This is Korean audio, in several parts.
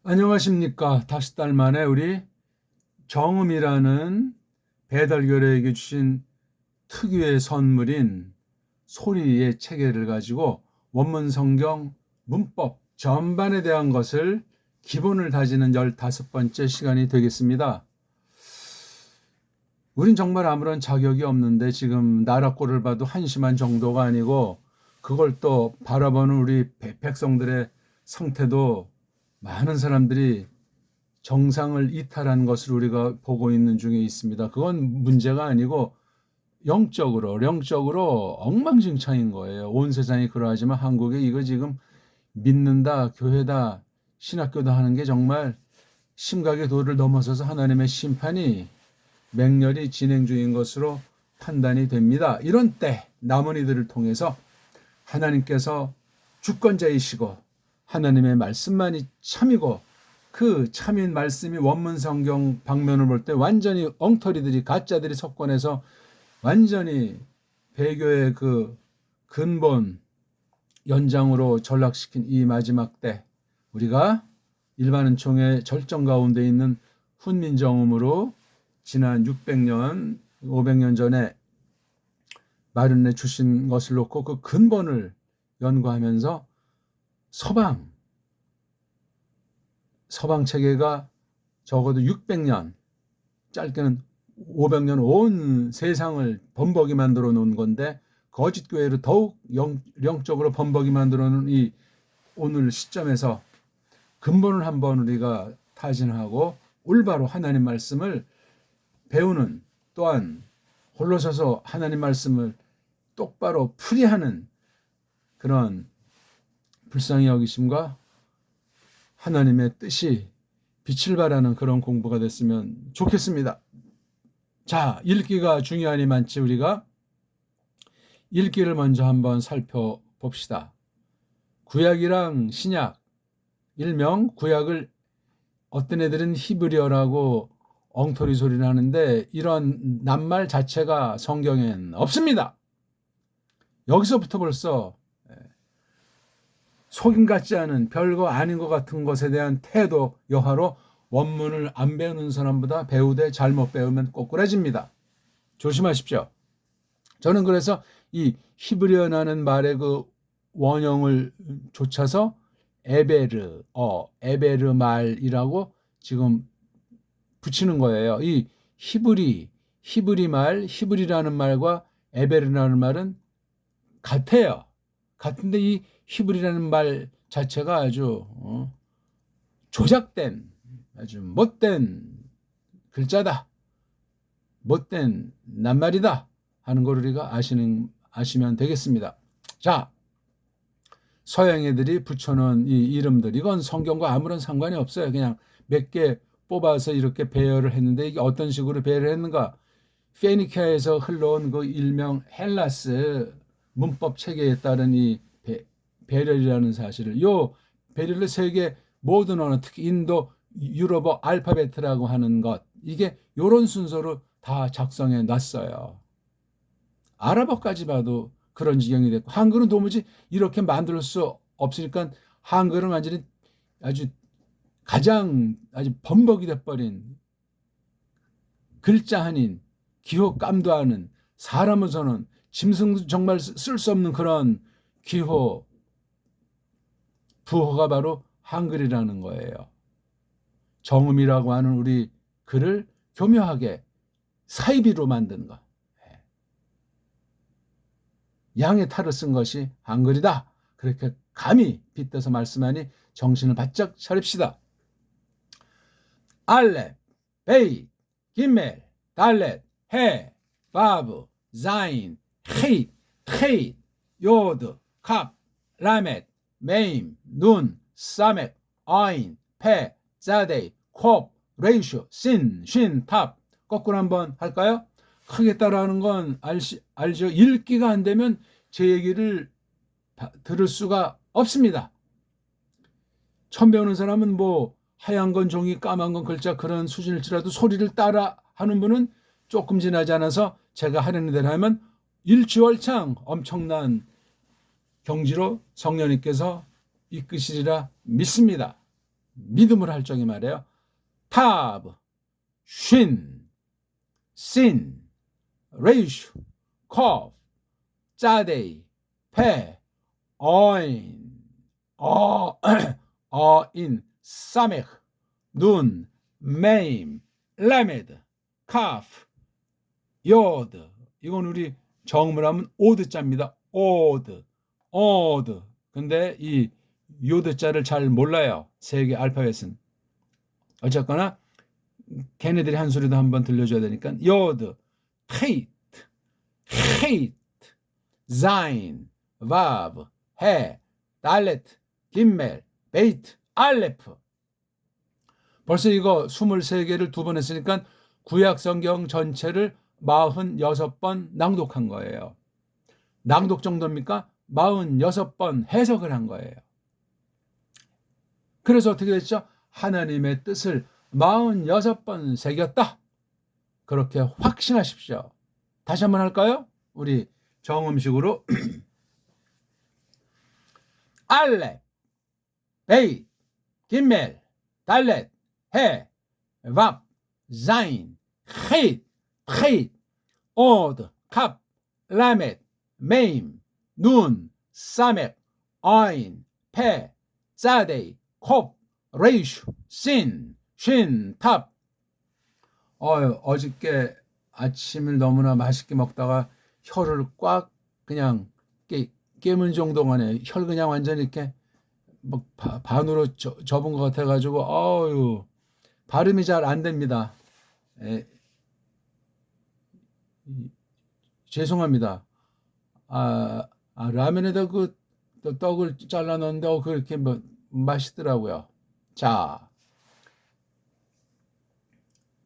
안녕하십니까. 다시 달 만에 우리 정음이라는 배달교래에게 주신 특유의 선물인 소리의 체계를 가지고 원문 성경 문법 전반에 대한 것을 기본을 다지는 15번째 시간이 되겠습니다. 우린 정말 아무런 자격이 없는데 지금 나라 꼴을 봐도 한심한 정도가 아니고 그걸 또 바라보는 우리 백성들의 상태도 많은 사람들이 정상을 이탈한 것을 우리가 보고 있는 중에 있습니다. 그건 문제가 아니고 영적으로 엉망진창인 거예요. 온 세상이 그러하지만 한국에 이거 지금 믿는다, 교회다, 신학교다 하는 게 정말 심각의 도를 넘어서서 하나님의 심판이 맹렬히 진행 중인 것으로 판단이 됩니다. 이런 때 남은 이들을 통해서 하나님께서 주권자이시고 하나님의 말씀만이 참이고 그 참인 말씀이 원문 성경 방면을 볼 때 완전히 엉터리들이 가짜들이 석권해서 완전히 배교의 그 근본 연장으로 전락시킨 이 마지막 때 우리가 일반 은총의 절정 가운데 있는 훈민정음으로 지난 600년 500년 전에 마련해 주신 것을 놓고 그 근본을 연구하면서 서방 체계가 적어도 600년, 짧게는 500년 온 세상을 범벅이 만들어 놓은 건데 거짓 교회를 더욱 영적으로 범벅이 만들어 놓은 이 오늘 시점에서 근본을 한번 우리가 타진하고 올바로 하나님 말씀을 배우는, 또한 홀로 서서 하나님 말씀을 똑바로 풀이하는 그런 불쌍히 여기심과 하나님의 뜻이 빛을 발하는 그런 공부가 됐으면 좋겠습니다. 자, 읽기가 중요하니 많지 우리가 읽기를 먼저 한번 살펴봅시다. 구약이랑 신약, 일명 구약을 어떤 애들은 히브리어라고 엉터리 소리를 하는데 이런 낱말 자체가 성경엔 없습니다. 여기서부터 벌써 속임 같지 않은 별거 아닌 것 같은 것에 대한 태도 여하로 원문을 안 배우는 사람보다 배우되 잘못 배우면 꼬꾸라집니다. 조심하십시오. 저는 그래서 이 히브리어라는 말의 그 원형을 좇아서 에베르 말이라고 지금 붙이는 거예요. 이 히브리라는 말과 에베르라는 말은 같아요. 같은데 이 히브리라는 말 자체가 아주 조작된 아주 못된 글자다, 못된 낱말이다 하는 걸 우리가 아시면 되겠습니다. 자, 서양 애들이 붙여놓은 이 이름들, 이건 성경과 아무런 상관이 없어요. 그냥 몇 개 뽑아서 이렇게 배열을 했는데 이게 어떤 식으로 배열을 했는가? 페니키아에서 흘러온 그 일명 헬라스 문법 체계에 따른 이 배열이라는 사실을, 요 배열을 세계 모든 언어, 특히 인도 유럽어 알파벳이라고 하는 것, 이게 요런 순서로 다 작성해 놨어요. 아랍어까지 봐도 그런 지경이 됐고, 한글은 도무지 이렇게 만들 수 없으니까 한글은 완전히 아주 범벅이 돼버린 글자 한인, 기호 깜도 하는, 사람으로서는 짐승도 정말 쓸 수 없는 그런 기호 부호가 바로 한글이라는 거예요. 정음이라고 하는 우리 글을 교묘하게 사이비로 만든 것, 양의 탈을 쓴 것이 한글이다. 그렇게 감히 빗대서 말씀하니 정신을 바짝 차립시다. 알렙, 베이, 김멜, 달렛, 해, 바브, 자인, 헤잇, 요드, 캅, 라멧, 메임, 눈, 사멧, 아인, 페, 자데이, 콥, 레이쇼, 신, 탑. 거꾸로 한번 할까요? 크게 따라하는 건 알죠? 읽기가 안 되면 제 얘기를 들을 수가 없습니다. 처음 배우는 사람은 뭐 하얀 건 종이, 까만 건 글자, 그런 수준일지라도 소리를 따라 하는 분은 조금 지나지 않아서 제가 하려는 대로 하면 일취월창 엄청난 경지로 성령님께서 이끄시리라 믿습니다. 믿음을 할 적에 말이에요. 타브, 쉰, 신, 레이슈, 컵, 짜데이, 페, 어인, 어인, 사메흐, 눈, 메임, 라메드, 카프, 요드. 이건 우리 정문하면 오드자입니다. 오드. 근데 이 요드자를 잘 몰라요. 세계 알파벳은. 어쨌거나 걔네들이 한 소리도 한번 들려줘야 되니까 요드, 헤이트, 헤이트, 자인, 바브, 해, 달레트, 김멜, 베이트, 알레프. 벌써 이거 23개를 2번 했으니까 구약 성경 전체를 46번 낭독한 거예요. 낭독 정도입니까? 46번 해석을 한 거예요. 그래서 어떻게 됐죠? 하나님의 뜻을 46번 새겼다. 그렇게 확신하십시오. 다시 한번 할까요? 우리 정음식으로 알렙, 베이, 김멜, 달렛, 해, 밥, 자인, 헤잇, 헤잇, 오드, 캅, 라멧, 메임, 눈, 사멕, 어인, 페, 짜데이, 콥, 레이슈, 신, 쉰, 탑. 어저께 아침을 너무나 맛있게 먹다가 혀를 꽉 그냥 깨문 정도만에 혀를 그냥 완전히 이렇게 막 반으로 접은 것 같아가지고 발음이 잘 안 됩니다. 죄송합니다. 라면에다 그 떡을 잘라 넣는데 그렇게 뭐 맛있더라고요. 자,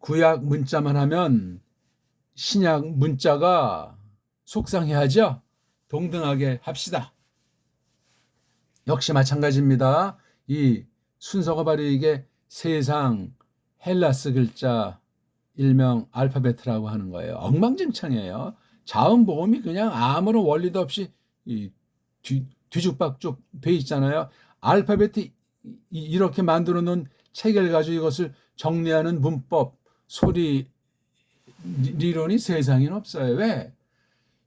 구약 문자만 하면 신약 문자가 속상해하죠? 동등하게 합시다. 역시 마찬가지입니다. 이 순서가 바로 이게 세상 헬라스 글자 일명 알파벳이라고 하는 거예요. 엉망진창이에요. 자음보음이 그냥 아무런 원리도 없이 뒤죽박죽 돼 있잖아요. 알파벳이 이렇게 만들어 놓은 체계를 가지고 이것을 정리하는 문법, 소리, 리론이 세상에는 없어요. 왜?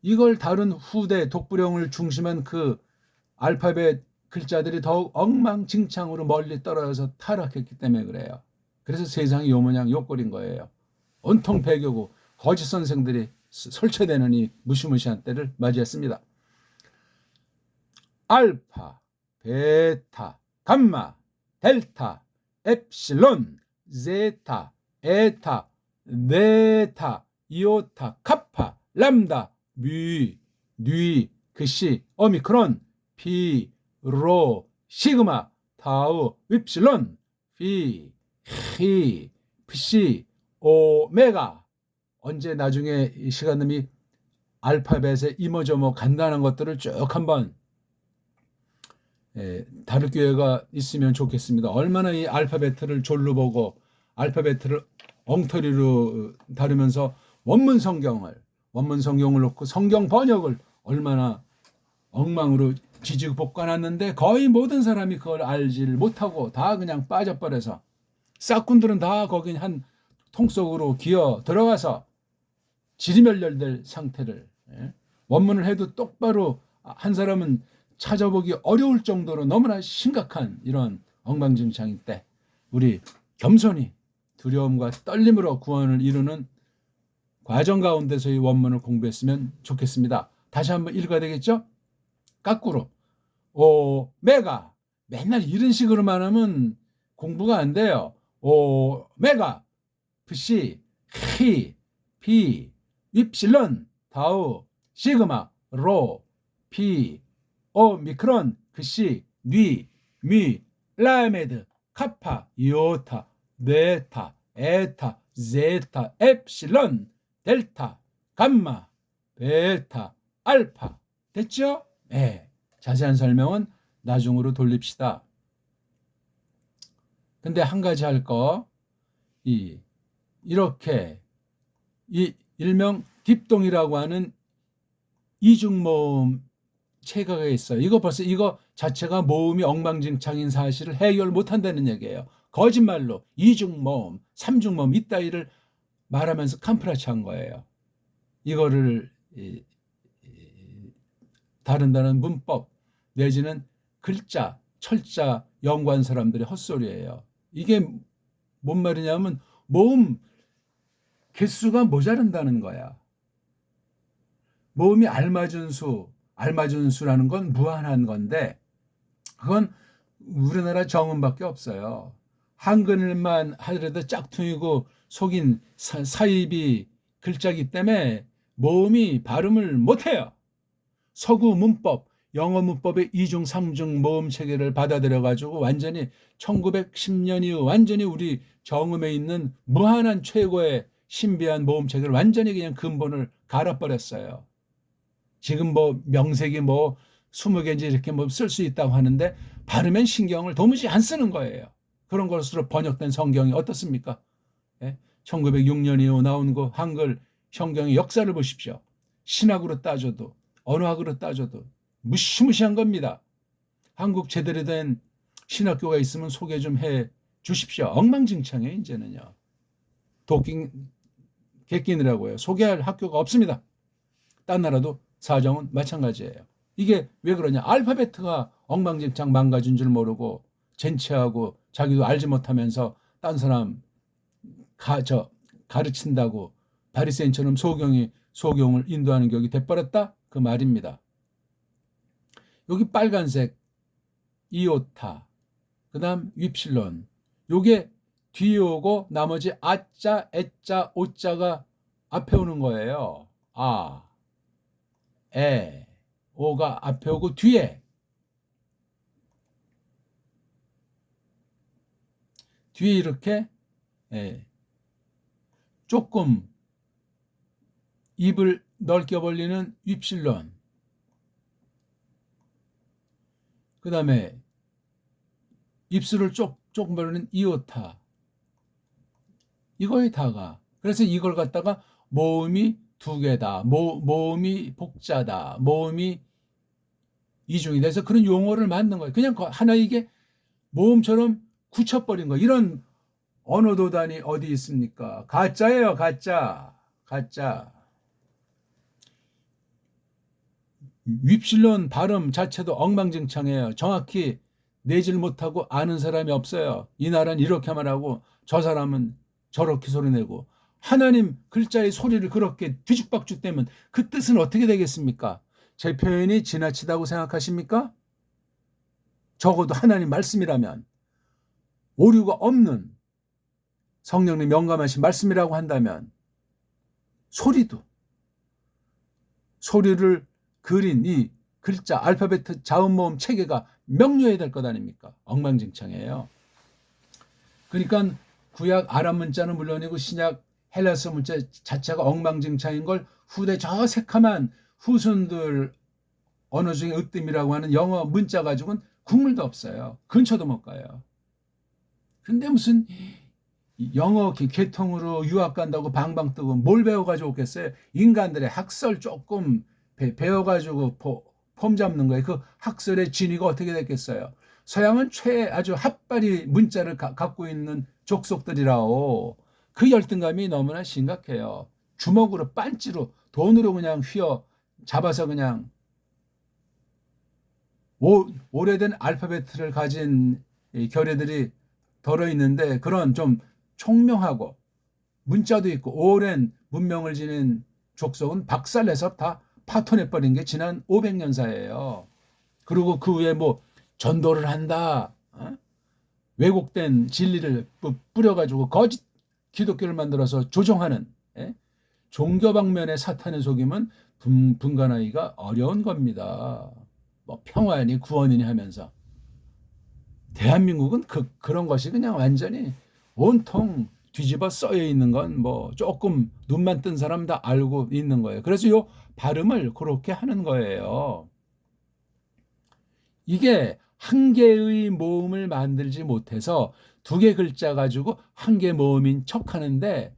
이걸 다룬 후대 독불형을 중심한 그 알파벳 글자들이 더욱 엉망진창으로 멀리 떨어져서 타락했기 때문에 그래요. 그래서 세상이 요 모양 요 꼴인 거예요. 온통 배교고 거짓 선생들이 설치되는 이 무시무시한 때를 맞이했습니다. 알파, 베타, 감마, 델타, 엡실론, 제타, 에타, 네타, 이오타, 카파, 람다, 뮤, 뉘, 그시, 오미크론, 피, 로, 시그마, 타우, 윕실론, 피, 히, p시, 오메가. 언제 나중에 시간님이 알파벳에 이모저모 간단한 것들을 쭉 한번 다룰 기회가 있으면 좋겠습니다. 얼마나 이 알파벳을 졸로 보고 알파벳을 엉터리로 다루면서 원문 성경을 놓고 성경 번역을 얼마나 엉망으로 지지고 볶아놨는데 거의 모든 사람이 그걸 알지를 못하고 다 그냥 빠져버려서 싹군들은 다 거기 한 통 속으로 기어 들어가서 지리멸렬될 상태를 원문을 해도 똑바로 한 사람은 찾아보기 어려울 정도로 너무나 심각한 이런 엉망진창일 때 우리 겸손히 두려움과 떨림으로 구원을 이루는 과정 가운데서 이 원문을 공부했으면 좋겠습니다. 다시 한번 읽어야 되겠죠? 거꾸로 오메가. 맨날 이런 식으로만 하면 공부가 안 돼요. 오메가, p시, 히, 피, 윕실론, 타우, 시그마, 로, 피, 오미크론, 그시, 뉘, 미, 라메드, 카파, 이오타, 네타, 에타, 제타, 엡실론, 델타, 감마, 베타, 알파. 됐죠? 네. 자세한 설명은 나중으로 돌립시다. 근데 한 가지 할 거, 이렇게 이 일명 딥동이라고 하는 이중모음 체계가 있어요. 이거 벌써 이거 자체가 모음이 엉망진창인 사실을 해결 못한다는 얘기예요. 거짓말로 이중모음, 삼중모음 이따위를 말하면서 캄프라치한 거예요. 이거를 다룬다는 문법 내지는 글자, 철자 연구한 사람들의 헛소리예요. 이게 뭔 말이냐면 모음 개수가 모자란다는 거야. 모음이 알맞은 수라는 건 무한한 건데 그건 우리나라 정음밖에 없어요. 한글만 하더라도 짝퉁이고 속인 사입이 글자기 때문에 모음이 발음을 못해요. 서구 문법, 영어 문법의 이중, 삼중 모음 체계를 받아들여 가지고 완전히 1910년 이후 완전히 우리 정음에 있는 무한한 최고의 신비한 모음 체계를 완전히 그냥 근본을 갈아버렸어요. 지금 뭐 명색이 뭐 20개인지 이렇게 뭐 쓸 수 있다고 하는데 발음엔 신경을 도무지 안 쓰는 거예요. 그런 것으로 번역된 성경이 어떻습니까? 예? 1906년 이후 나온 그 한글 성경의 역사를 보십시오. 신학으로 따져도 언어학으로 따져도 무시무시한 겁니다. 한국 제대로 된 신학교가 있으면 소개 좀 해 주십시오. 엉망진창이에요 이제는요. 도끼 객기느라고요. 소개할 학교가 없습니다. 딴 나라도 사정은 마찬가지예요. 이게 왜 그러냐? 알파벳가 엉망진창 망가진 줄 모르고 젠치하고 자기도 알지 못하면서 딴 사람 가르친다고 바리새인처럼 소경을 인도하는 격이 돼버렸다? 그 말입니다. 여기 빨간색 이오타, 그 다음 윕실론, 요게 뒤에 오고 나머지 아자, 애자, 오자가 앞에 오는 거예요. 아, 에, 오가 앞에 오고 뒤에 이렇게 조금 입을 넓게 벌리는 윕실론, 그 다음에 입술을 조금 벌리는 이오타, 이거의 다가. 그래서 이걸 갖다가 모음이 두 개다, 모음이 복자다, 모음이 이중이 돼서 그런 용어를 만든 거예요. 그냥 하나 이게 모음처럼 굳혀버린 거. 이런 언어도단이 어디 있습니까? 가짜예요, 가짜. 윕실론 발음 자체도 엉망진창해요. 정확히 내질 못하고 아는 사람이 없어요. 이 나라는 이렇게 말하고 저 사람은 저렇게 소리내고 하나님 글자의 소리를 그렇게 뒤죽박죽 대면 그 뜻은 어떻게 되겠습니까? 제 표현이 지나치다고 생각하십니까? 적어도 하나님 말씀이라면 오류가 없는 성령님 영감하신 말씀이라고 한다면 소리를 그린 이 글자 알파벳 자음모음 체계가 명료해야 될 것 아닙니까? 엉망진창이에요. 그러니까 구약 아람 문자는 물론이고 신약 헬라서 문자 자체가 엉망진창인 걸 후대 저 새카만 후손들 언어 중에 으뜸이라고 하는 영어 문자 가지고는 국물도 없어요. 근처도 못 가요. 근데 무슨 영어 계통으로 유학 간다고 방방 뜨고 뭘 배워가지고 오겠어요? 인간들의 학설 조금 배워가지고 폼 잡는 거예요. 그 학설의 진위가 어떻게 됐겠어요? 서양은 아주 핫바리 문자를 갖고 있는 족속들이라오. 그 열등감이 너무나 심각해요. 주먹으로 빤찌로 돈으로 그냥 잡아서 그냥 오래된 알파벳을 가진 결의들이 덜어 있는데 그런 좀 총명하고 문자도 있고 오랜 문명을 지닌 족속은 박살내서 다 파토내버린 게 지난 500년사예요. 그리고 그 후에 뭐 전도를 한다, 왜곡된 진리를 뿌려가지고 거짓 기독교를 만들어서 조종하는 종교 방면의 사탄의 속임은 분간하기가 어려운 겁니다. 뭐 평화니 구원이니 하면서 대한민국은 그런 것이 그냥 완전히 온통 뒤집어 써여 있는 건 뭐 조금 눈만 뜬 사람 다 알고 있는 거예요. 그래서 요 발음을 그렇게 하는 거예요. 이게 한 개의 모음을 만들지 못해서 두 개 글자 가지고 한 개 모음인 척 하는데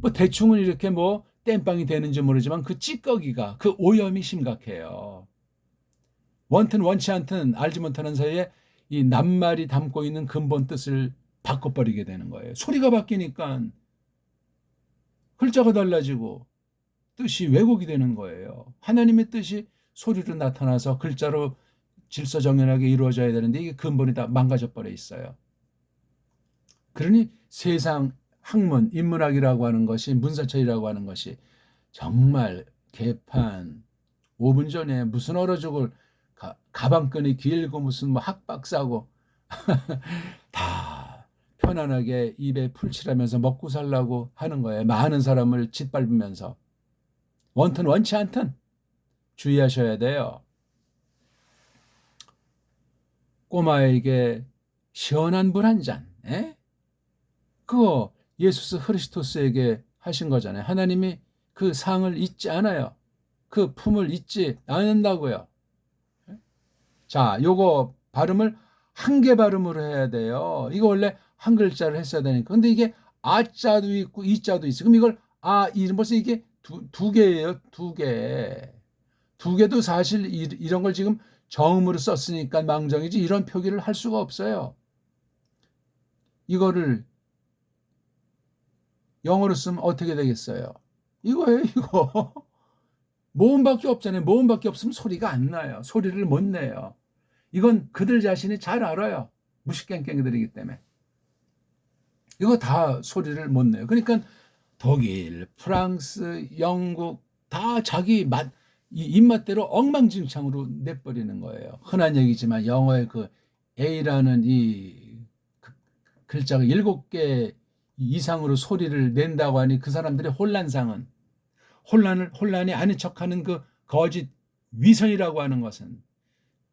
뭐 대충은 이렇게 뭐 땜빵이 되는지 모르지만 그 찌꺼기가 그 오염이 심각해요. 원튼 원치 않든 알지 못하는 사이에 이 낱말이 담고 있는 근본 뜻을 바꿔버리게 되는 거예요. 소리가 바뀌니까 글자가 달라지고 뜻이 왜곡이 되는 거예요. 하나님의 뜻이 소리로 나타나서 글자로 질서정연하게 이루어져야 되는데 이게 근본이 다 망가져 버려 있어요. 그러니 세상 학문, 인문학이라고 하는 것이, 문서처리라고 하는 것이 정말 개판 5분 전에 무슨 얼어 죽을 가방끈이 길고 무슨 뭐 학박사고 다 편안하게 입에 풀칠하면서 먹고 살라고 하는 거예요. 많은 사람을 짓밟으면서. 원튼 원치 않든 주의하셔야 돼요. 꼬마에게 시원한 물 한 잔, 그거 예수 그리스도스에게 하신 거잖아요. 하나님이 그 상을 잊지 않아요. 그 품을 잊지 않는다고요. 자, 요거 발음을 한 개 발음으로 해야 돼요. 이거 원래 한 글자를 했어야 되니까. 근데 이게 아자도 있고 이자도 있어. 그럼 이걸 벌써 이게 두 개예요. 두 개. 두 개도 사실 이런 걸 지금 정음으로 썼으니까 망정이지 이런 표기를 할 수가 없어요. 이거를 영어로 쓰면 어떻게 되겠어요? 이거예요, 이거. 모음밖에 없잖아요. 모음밖에 없으면 소리가 안 나요. 소리를 못 내요. 이건 그들 자신이 잘 알아요. 무식갱갱이들이기 때문에. 이거 다 소리를 못 내요. 그러니까 독일, 프랑스, 영국 다 자기 입맛대로 엉망진창으로 내버리는 거예요. 흔한 얘기지만 영어의 그 A라는 이 글자가 7개 이상으로 소리를 낸다고 하니 그 사람들의 혼란이 아닌 척하는 그 거짓 위선이라고 하는 것은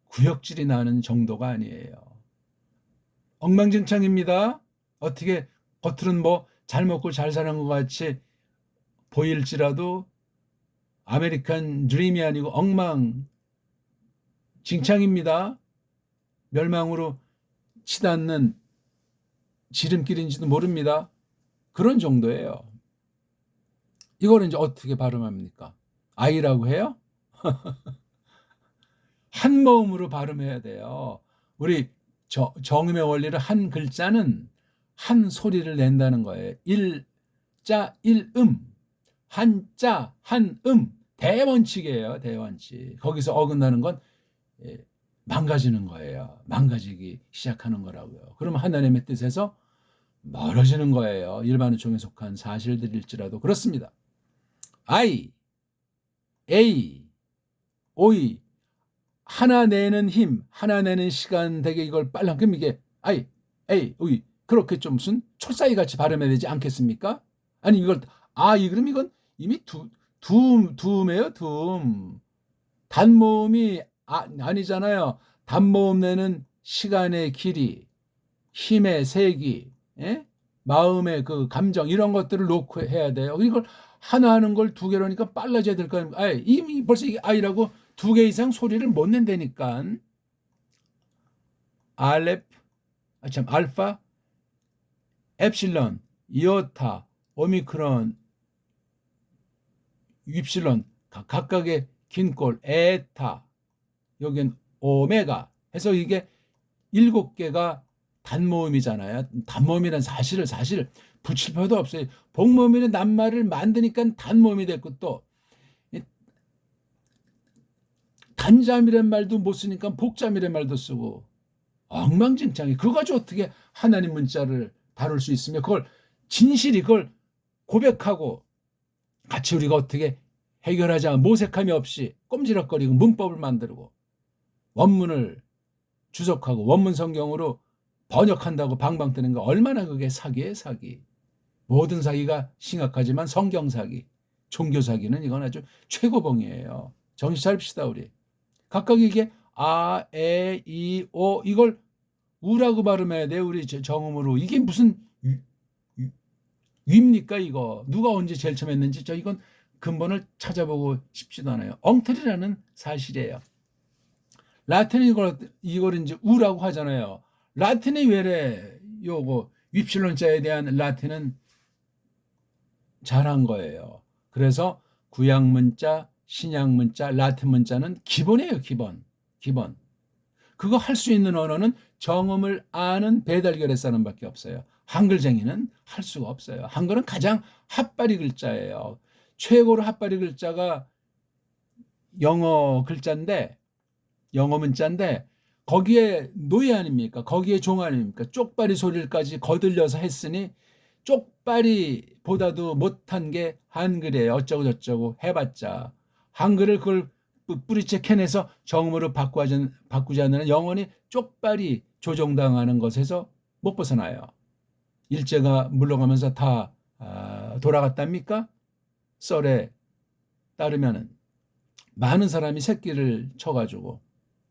구역질이 나는 정도가 아니에요. 엉망진창입니다. 어떻게 겉으로는 뭐 잘 먹고 잘 사는 것 같이 보일지라도 아메리칸 드림이 아니고 엉망진창입니다. 멸망으로 치닫는 지름길인지도 모릅니다. 그런 정도예요. 이거를 이제 어떻게 발음합니까? 아이라고 해요? 한 모음으로 발음해야 돼요. 우리 정음의 원리를 한 글자는 한 소리를 낸다는 거예요. 일자 일음, 한자 한음, 대원칙이에요. 대원칙. 거기서 어긋나는 건 망가지는 거예요. 망가지기 시작하는 거라고요. 그럼 하나님의 뜻에서 멀어지는 거예요. 일반 의총에 속한 사실들일지라도 그렇습니다. I, A, 오이 하나 내는 힘, 하나 내는 시간 되게 이걸 빨랑 그럼 이게 I, A, 오이 그렇게 좀 무슨 초싸이 같이 발음해야 되지 않겠습니까? 아니 이걸 그럼 이건 이미 둠이에요. 둠. 단모음이 아니잖아요. 단모음 내는 시간의 길이, 힘의 세기, 마음의 그 감정 이런 것들을 놓고 해야 돼요. 이걸 하나 하는 걸 두 개로 하니까 빨라져야 될 거 아닙니까? 이미 벌써 이게 아이라고 2개 이상 소리를 못 낸다니까. 알파, 엡실론, 이오타, 오미크론, 입실론 각각의 긴 꼴, 에타, 여긴 오메가 해서 이게 7개가 단모음이잖아요. 단모음이란 사실 붙일 필요도 없어요. 복모음이란 낱말을 만드니까 단모음이 됐고 또 단잠이란 말도 못 쓰니까 복잠이란 말도 쓰고 엉망진창이 그거 가지고 어떻게 하나님 문자를 다룰 수 있으며 그걸 진실이 그걸 고백하고 같이 우리가 어떻게 해결하자 모색함이 없이 꼼지락거리고 문법을 만들고 원문을 주석하고 원문 성경으로 번역한다고 방방 뜨는 거 얼마나 그게 사기예요, 사기. 모든 사기가 심각하지만 성경 사기, 종교 사기는 이건 아주 최고봉이에요. 정신 차립시다 우리. 각각 이게 아, 에, 이, 오 이걸 우라고 발음해야 돼 우리 정음으로. 이게 무슨 위입니까 이거. 누가 언제 제일 처음 했는지 이건 근본을 찾아보고 싶지도 않아요. 엉터리라는 사실이에요. 라틴은 이걸 이제 우라고 하잖아요. 라틴이 왜래? 요거 윕실론자에 대한 라틴은 잘한 거예요. 그래서 구약 문자, 신약 문자, 라틴 문자는 기본이에요, 기본. 기본. 그거 할 수 있는 언어는 정음을 아는 배달결의 사람밖에 없어요. 한글쟁이는 할 수가 없어요. 한글은 가장 핫바리 글자예요. 최고로 핫바리 글자가 영어 글자인데, 영어 문자인데 거기에 노예 아닙니까? 거기에 종 아닙니까? 쪽발이 소리까지 거들려서 했으니 쪽발이보다도 못한 게 한글이에요. 어쩌고 저쩌고 해봤자 한글을 그걸 뿌리째 캐내서 정음으로 바꾸지 않는 영원히 쪽발이 조종당하는 것에서 못 벗어나요. 일제가 물러가면서 다 돌아갔답니까? 썰에 따르면은 많은 사람이 새끼를 쳐가지고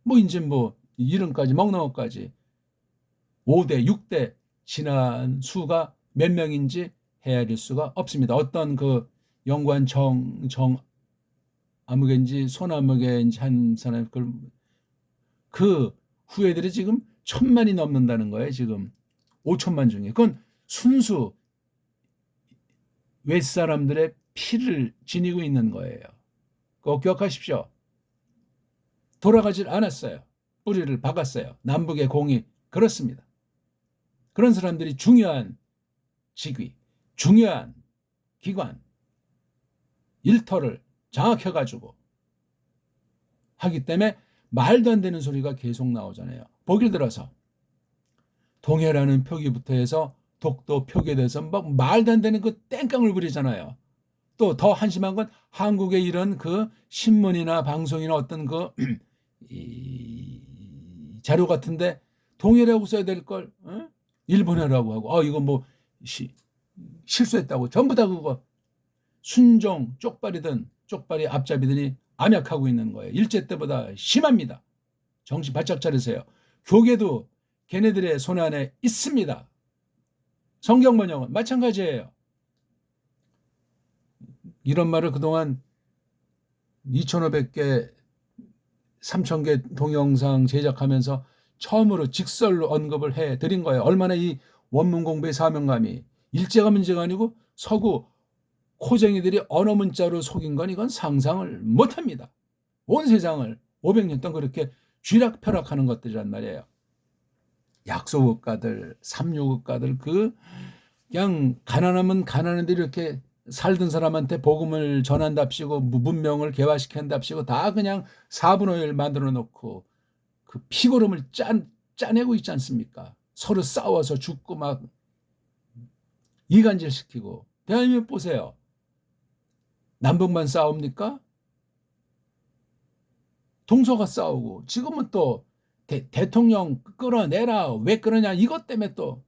뭐 이제 뭐 이름까지 먹는 것까지 5대 6대 지난 수가 몇 명인지 헤아릴 수가 없습니다. 어떤 그 연구한 정 아무개인지 손아무개인지 한 사람 그 후예들이 지금 1,000만이 넘는다는 거예요. 지금 5천만 중에. 그건 순수 윗사람들의 피를 지니고 있는 거예요. 꼭 기억하십시오. 돌아가질 않았어요. 뿌리를 박았어요. 남북의 공이 그렇습니다. 그런 사람들이 중요한 직위, 중요한 기관, 일터를 장악해가지고 하기 때문에 말도 안 되는 소리가 계속 나오잖아요. 보길 들어서 동해라는 표기부터 해서 독도 표기돼서 막 말도 안 되는 그 땡깡을 부리잖아요. 또 더 한심한 건 한국의 이런 그 신문이나 방송이나 어떤 그 자료 같은데 동해라고 써야 될 걸 일본어라고 하고 이거 뭐 실수했다고 전부 다 그거 순종 쪽발이든 쪽발이 앞잡이들이 암약하고 있는 거예요. 일제 때보다 심합니다. 정신 바짝 차리세요. 교계도 걔네들의 손 안에 있습니다. 성경 번역은 마찬가지예요. 이런 말을 그동안 2,500개 3,000개 동영상 제작하면서 처음으로 직설로 언급을 해드린 거예요. 얼마나 이 원문 공부의 사명감이 일제가 문제가 아니고 서구 코쟁이들이 언어 문자로 속인 건 이건 상상을 못합니다. 온 세상을 500년 동안 그렇게 쥐락펴락하는 것들이란 말이에요. 약소국가들, 삼류국가들 그냥 가난하면 가난한데 이렇게 살던 사람한테 복음을 전한답시고 문명을 개화시킨답시고 다 그냥 4분의 1 만들어 놓고 그 피고름을 짜내고 있지 않습니까? 서로 싸워서 죽고 막 이간질시키고. 대한민국 보세요. 남북만 싸웁니까? 동서가 싸우고 지금은 또 대통령 끌어내라. 왜 끌어냐? 이것 때문에 또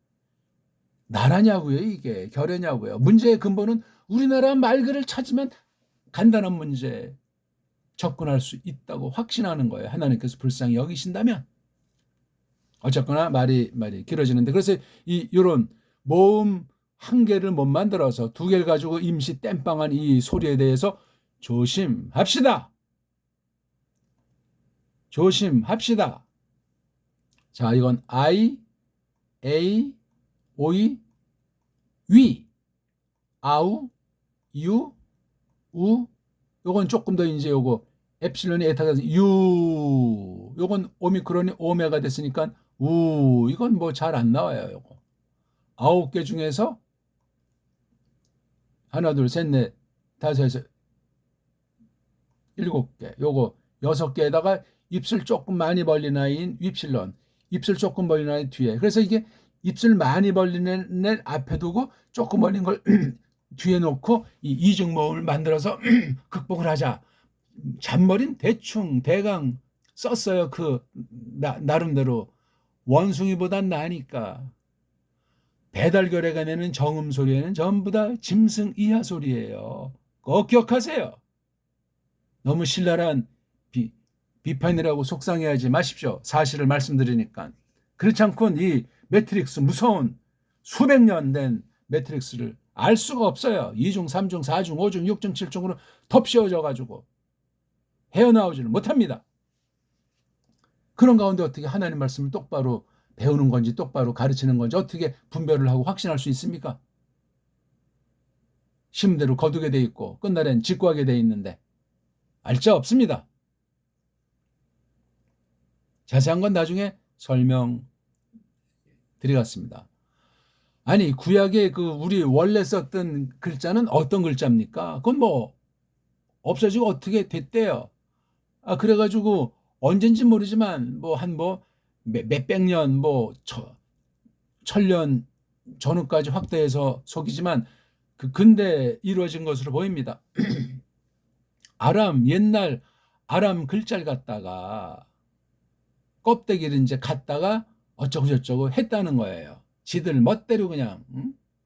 나라냐고요. 이게 결여냐고요. 문제의 근본은 우리나라 말글을 찾으면 간단한 문제에 접근할 수 있다고 확신하는 거예요. 하나님께서 불쌍히 여기신다면. 어쨌거나 말이 길어지는데 그래서 이런 모음 한 개를 못 만들어서 두 개를 가지고 임시 땜빵한 이 소리에 대해서 조심합시다. 조심합시다. 자, 이건 I, A, 오이, 위, 아우, 유, 우, 요건 조금 더 이제 요거 엡실론이 에타가 유, 요건 오미크론이 오메가 됐으니까 우, 이건 뭐 잘 안 나와요. 요거 9개 중에서 하나, 둘, 셋, 넷, 다섯, 여섯, 7개. 요거 6개에다가 입술 조금 많이 벌린 아이인 윕실론, 입술 조금 벌린 아이 뒤에. 그래서 이게 입술 많이 벌리는 애 앞에 두고 조금 벌린 걸 뒤에 놓고 이 이중모음을 만들어서 극복을 하자. 잔머리는 대충 대강 썼어요. 나름대로 원숭이보단 나으니까. 배달결의가 내는 정음 소리에는 전부 다 짐승 이하 소리예요. 꼭 기억하세요. 너무 신랄한 비판이라고 속상해하지 마십시오. 사실을 말씀드리니까. 그렇지 않고는 이 매트릭스 무서운 수백 년 된 매트릭스를 알 수가 없어요. 2중, 3중, 4중, 5중, 6중, 7중으로 덮씌워져 가지고 헤어나오지는 못합니다. 그런 가운데 어떻게 하나님 말씀을 똑바로 배우는 건지 똑바로 가르치는 건지 어떻게 분별을 하고 확신할 수 있습니까? 심대로 거두게 돼 있고 끝날엔 직구하게 돼 있는데 알자 없습니다. 자세한 건 나중에 설명 드리겠습니다. 아니, 구약에 그 우리 원래 썼던 글자는 어떤 글자입니까? 그건 뭐 없어지고 어떻게 됐대요. 그래가지고 언젠지 모르지만 뭐 한 몇백 년 천년 전후까지 확대해서 속이지만 그 근대 이루어진 것으로 보입니다. 옛날 아람 글자를 갖다가 껍데기를 이제 갖다가 어쩌고 저쩌고 했다는 거예요. 지들 멋대로 그냥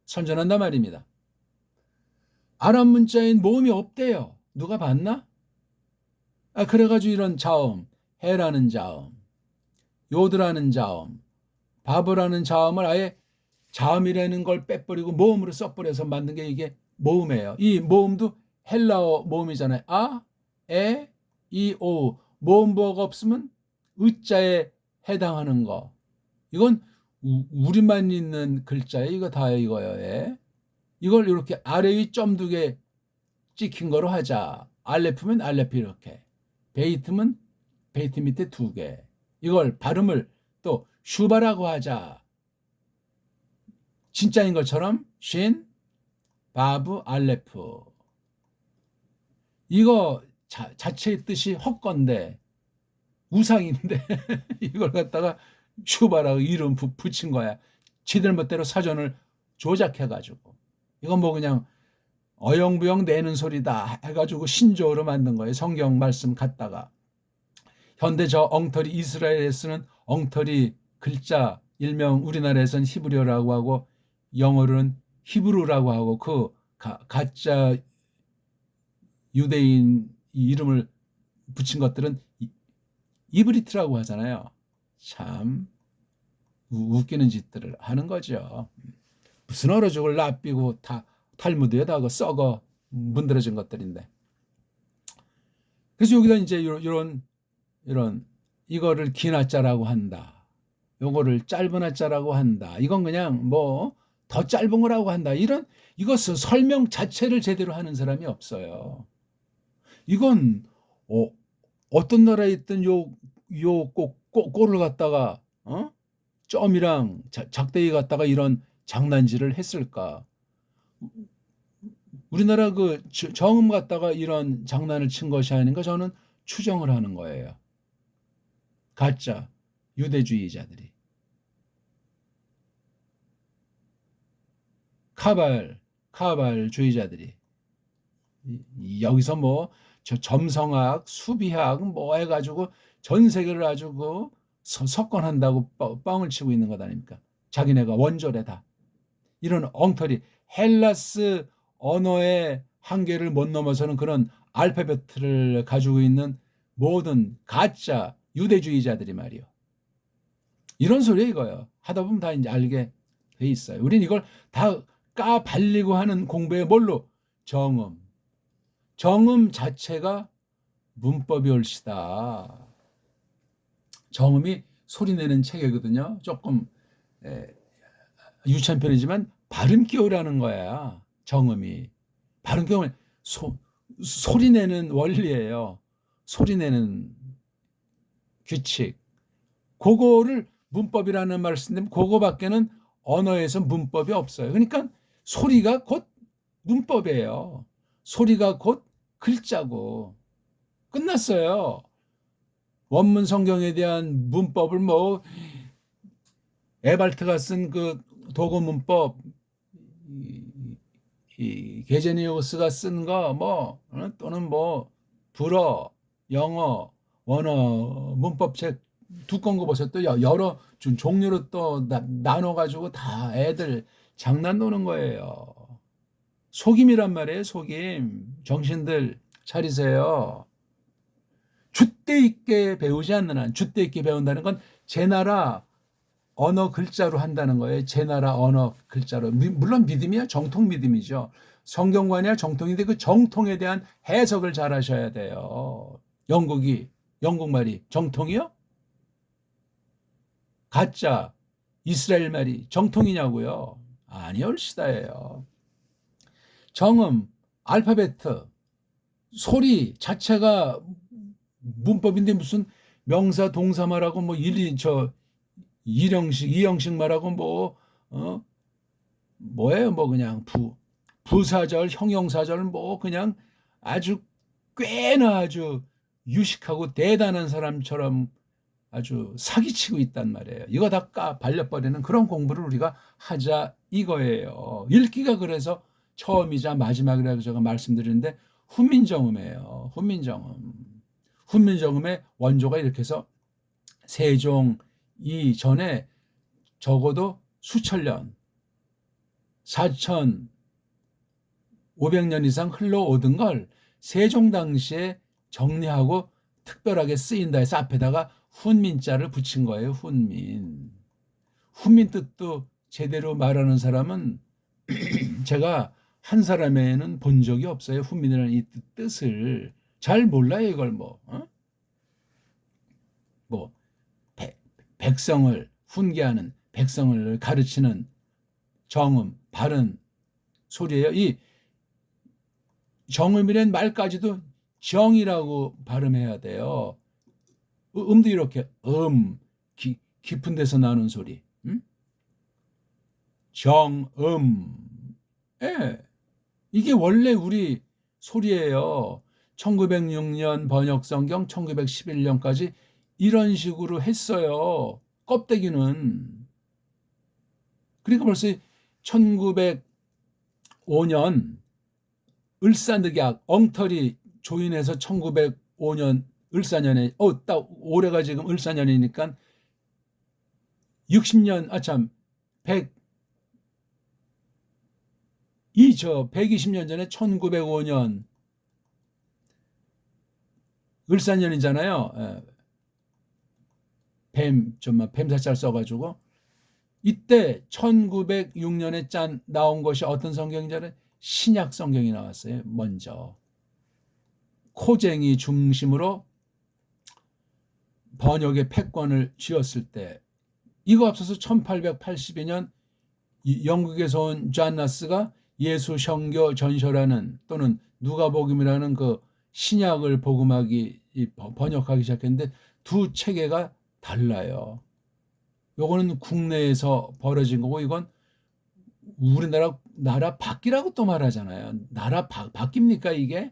선전한단 말입니다. 아람 문자인 모음이 없대요. 누가 봤나? 그래가지고 이런 자음, 해라는 자음, 요드라는 자음, 바브라는 자음을 아예 자음이라는 걸 빼버리고 모음으로 써버려서 만든 게 이게 모음이에요. 이 모음도 헬라어 모음이잖아요. 에, 이, 오. 모음보가 없으면 의자에 해당하는 거. 이건 우리만 있는 글자예요. 이거 다 이거예요. 이걸 이렇게 아래의 점 2개 찍힌 거로 하자. 알레프면 알레프 이렇게. 베이트면 베이트 밑에 2개. 이걸 발음을 또 슈바라고 하자. 진짜인 것처럼 신, 바브, 알레프. 이거 자체의 뜻이 헛건데 우상인데 이걸 갖다가 슈바라고 이름 붙인 거야. 지들 멋대로 사전을 조작해가지고. 이건 뭐 그냥 어영부영 내는 소리다 해가지고 신조어로 만든 거예요. 성경 말씀 갖다가. 현대 저 엉터리 이스라엘에 쓰는 엉터리 글자 일명 우리나라에서는 히브리어라고 하고 영어로는 히브루라고 하고 그 가짜 유대인 이름을 붙인 것들은 이브리트라고 하잖아요. 참 웃기는 짓들을 하는 거죠. 무슨 얼어 죽을 납비고 다 탈무드에다 썩어 문드러진 것들인데. 그래서 여기다 이제 이런 이거를 긴 하자라고 한다. 요거를 짧은 하자라고 한다. 이건 그냥 뭐 더 짧은 거라고 한다. 이것은 설명 자체를 제대로 하는 사람이 없어요. 이건 어떤 나라에 있던 꼴을 갖다가 점이랑 작대기 갖다가 이런 장난질을 했을까? 우리나라 그 정음 갖다가 이런 장난을 친 것이 아닌가 저는 추정을 하는 거예요. 가짜 유대주의자들이. 카발주의자들이. 여기서 뭐 저 점성학, 수비학 뭐 해가지고 전 세계를 아주 그 석권한다고 뻥을 치고 있는 것 아닙니까? 자기네가 원조래다. 이런 엉터리 헬라스 언어의 한계를 못 넘어서는 그런 알파벳을 가지고 있는 모든 가짜 유대주의자들이 말이요. 이런 소리 이거예요. 하다 보면 다 이제 알게 돼 있어요. 우린 이걸 다 까발리고 하는 공부에 뭘로? 정음 자체가 문법이 옳시다. 정음이 소리내는 체계거든요. 조금 유치한 편이지만 발음 기호라는 거야. 정음이. 발음 기호는 소리내는 원리예요. 소리내는 규칙. 그거를 문법이라는 말을 쓰는데 그거밖에는 언어에서 문법이 없어요. 그러니까 소리가 곧 문법이에요. 소리가 곧 글자고. 끝났어요. 원문 성경에 대한 문법을 뭐 에발트가 쓴 그 도구 문법, 게제니우스가 쓴 거 뭐 또는 뭐 불어, 영어, 원어 문법책 두꺼운 거 보세요. 또 여러 종류로 또 나눠가지고 다 애들 장난 노는 거예요. 속임이란 말이에요. 속임. 정신들 차리세요. 줏대 있게 배우지 않는 한, 줏대 있게 배운다는 건 제 나라 언어 글자로 한다는 거예요. 제 나라 언어 글자로. 물론 믿음이야 정통 믿음이죠. 성경관이야 정통인데 그 정통에 대한 해석을 잘 하셔야 돼요. 영국말이 정통이요? 가짜 이스라엘 말이 정통이냐고요? 아니올시다예요. 정음, 알파벳, 소리 자체가 문법인데 무슨 명사 동사 말하고 뭐 일형식 이형식 말하고 뭐예요? 뭐 그냥 부사절 형용사절 뭐 그냥 아주 꽤나 아주 유식하고 대단한 사람처럼 아주 사기치고 있단 말이에요. 이거 다 발려버리는 그런 공부를 우리가 하자 이거예요. 읽기가 그래서 처음이자 마지막이라고 제가 말씀드리는데 훈민정음이에요. 훈민정음. 훈민정음의 원조가 이렇게 해서 세종 이전에 적어도 수천 년, 4,500년 이상 흘러오던 걸 세종 당시에 정리하고 특별하게 쓰인다 해서 앞에다가 훈민자를 붙인 거예요. 훈민. 훈민 뜻도 제대로 말하는 사람은 제가 한 사람에는 본 적이 없어요. 훈민이라는 이 뜻을 잘 몰라요. 이걸 백성을 훈계하는, 백성을 가르치는 정음, 바른 소리예요. 이 정음이란 말까지도 정이라고 발음해야 돼요. 음도 이렇게 깊은 데서 나는 소리. 정음. 예. 이게 원래 우리 소리예요. 1906년 번역성경 1911년까지 이런 식으로 했어요. 껍데기는. 그러니까 벌써 1905년 을사늑약 엉터리 조인해서 1905년 을사년에 딱 올해가 지금 을사년이니까 60년 120년 전에 1905년 을사년이잖아요. 뱀사짤 써가지고 이때 1906년에 나온 것이 어떤 성경이냐면 신약 성경이 나왔어요. 먼저 코쟁이 중심으로 번역의 패권을 쥐었을 때 이거 앞서서 1882년 영국에서 온 존 나스가 예수 성교 전서라는 또는 누가복음이라는 그 신약을 번역하기 시작했는데 두 체계가 달라요. 요거는 국내에서 벌어진 거고 이건 우리나라 밖이라고 또 말하잖아요. 나라 밖입니까 이게?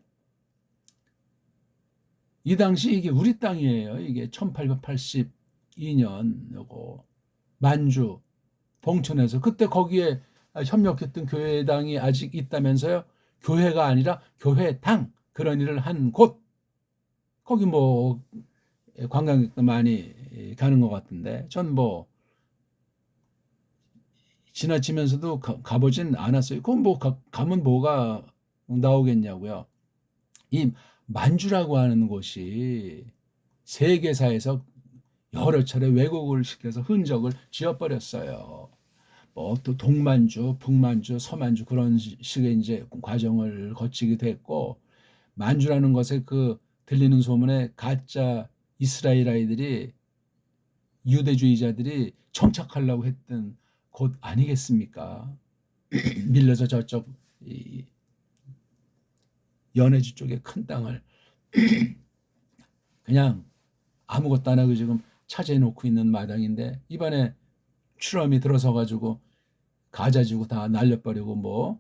이 당시 이게 우리 땅이에요. 이게 1882년 요거 만주 봉천에서 그때 거기에 협력했던 교회당이 아직 있다면서요. 교회가 아니라 교회당 그런 일을 한 곳. 거기 뭐 관광객도 많이 가는 것 같은데 전 지나치면서도 가보진 않았어요. 그럼 가면 뭐가 나오겠냐고요. 이 만주라고 하는 곳이 세계사에서 여러 차례 왜곡을 시켜서 흔적을 지어버렸어요. 또 동만주, 북만주, 서만주 그런 식의 이제 과정을 거치게 됐고 만주라는 것에 들리는 소문에 가짜 이스라엘 아이들이 유대주의자들이 정착하려고 했던 곳 아니겠습니까? 밀려서 저쪽 연해주 쪽에 큰 땅을 그냥 아무것도 안 하고 지금 차지해 놓고 있는 마당인데 이번에 추럼이 들어서 가지고 가자지구 다 날려버리고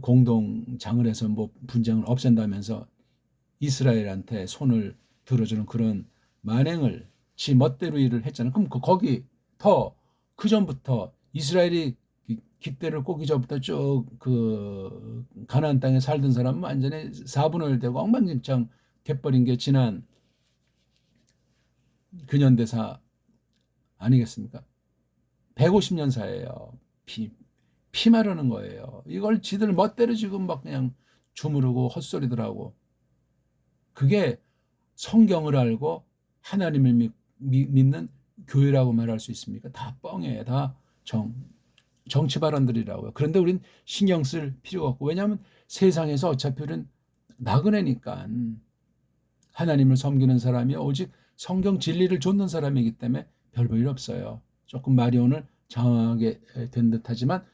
공동장을 해서 분쟁을 없앤다면서 이스라엘한테 손을 들어주는 그런 만행을 지 멋대로 일을 했잖아요. 그럼 거기 그 전부터 이스라엘이 깃대를 꼬기 전부터 쭉 가나안 땅에 살던 사람은 완전히 4분의 1 되고 엉망진창 돼버린 게 지난 근현대사 아니겠습니까? 150년 사예요. 피 마르는 거예요. 이걸 지들 멋대로 지금 그냥 주무르고 헛소리들 하고 그게 성경을 알고 하나님을 믿는 교회라고 말할 수 있습니까? 다 뻥이에요. 다 정치 발언들이라고요. 그런데 우린 신경 쓸 필요가 없고 왜냐하면 세상에서 어차피 우리는 나그네니까 하나님을 섬기는 사람이 오직 성경 진리를 좇는 사람이기 때문에 별 볼 일 없어요. 조금 말이 오늘 장황하게 된 듯하지만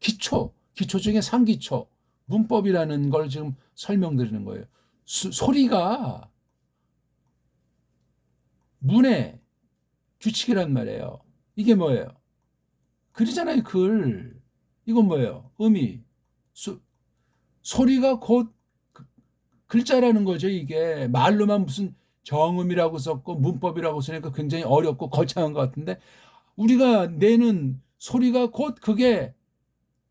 기초 중에 상기초 문법이라는 걸 지금 설명드리는 거예요. 소리가 문의 규칙이란 말이에요. 이게 뭐예요? 글이잖아요, 글. 이건 뭐예요? 의미. 소리가 곧 글자라는 거죠, 이게. 말로만 무슨 정음이라고 썼고 문법이라고 쓰니까 굉장히 어렵고 거창한 것 같은데 우리가 내는 소리가 곧 그게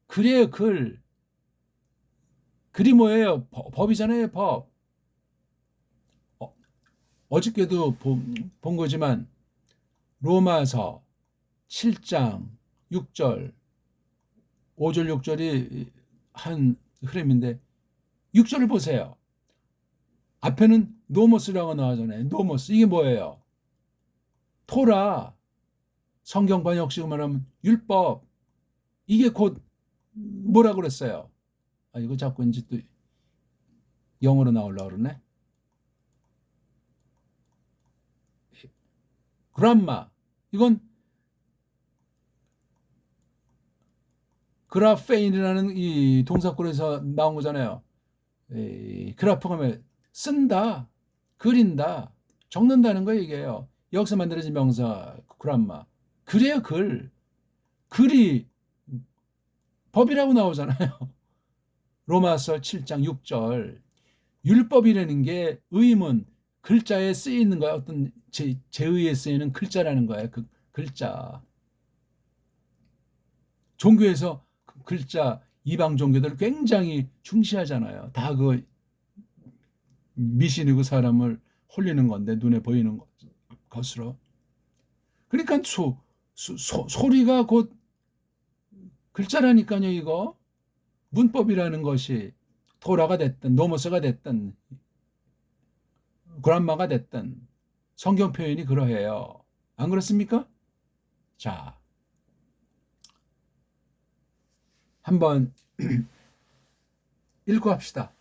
글이에요, 글. 글이 뭐예요? 법이잖아요, 법. 어저께도 본 거지만 로마서 7장 6절, 5절, 6절이 한 흐름인데 6절을 보세요. 앞에는 노모스라고 나오잖아요. 노모스. 이게 뭐예요? 토라. 성경 번역식으로 말하면 율법. 이게 곧 뭐라 그랬어요? 아, 이거 자꾸 이제 또 영어로 나오려고 그러네. 그람마. 이건 그라페인이라는 이 동사구에서 나온 거잖아요. 그라프하면 쓴다, 그린다, 적는다는 거 얘기해요. 여기서 만들어진 명사 그람마. 그래요, 글. 글이 법이라고 나오잖아요. 로마서 7장 6절. 율법이라는 게 의문, 글자에 쓰이는 거야. 어떤 제의에 쓰이는 글자라는 거야. 그 글자. 종교에서 그 글자, 이방 종교들 굉장히 중시하잖아요. 다 그 미신이고 사람을 홀리는 건데 눈에 보이는 것으로. 그러니까 소리가 곧 글자라니까요. 이거 문법이라는 것이 토라가 됐든 노모스가 됐든 그란마가 됐든 성경 표현이 그러해요. 안 그렇습니까? 자, 한번 읽고 합시다.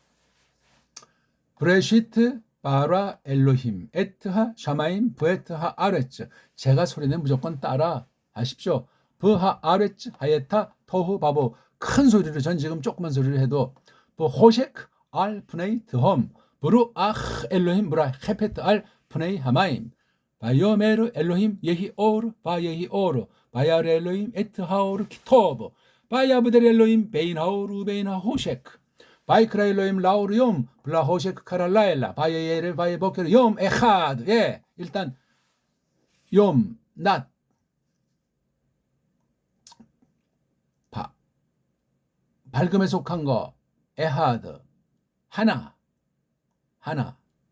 브레시트 바라 엘로힘 에트하 샤마임 브에트하 아레츠. 제가 소리는 무조건 따라 하십시오. 브하 아레츠 하예타 토후 바보. 큰 소리로 전 지금 조그만 소리를 해도 호셰크 알 푸네이 드홈 브루 아흐 엘로힘 브라 헤페트 알 푸네이 하마임 바이오메르 엘로힘 예히 오르 바예히 오르 바야르 엘로힘 에트하오르 키토브 바야브델 엘로힘 베인하오르 베인하 호셰크 바이크라 엘로힘 라우르 욤 블라 호셰크 카랄라엘라 바예예를 바예보케르 욤 에하드. 예, 일단 욤 낮 밝음에 속한 거 에하드 하나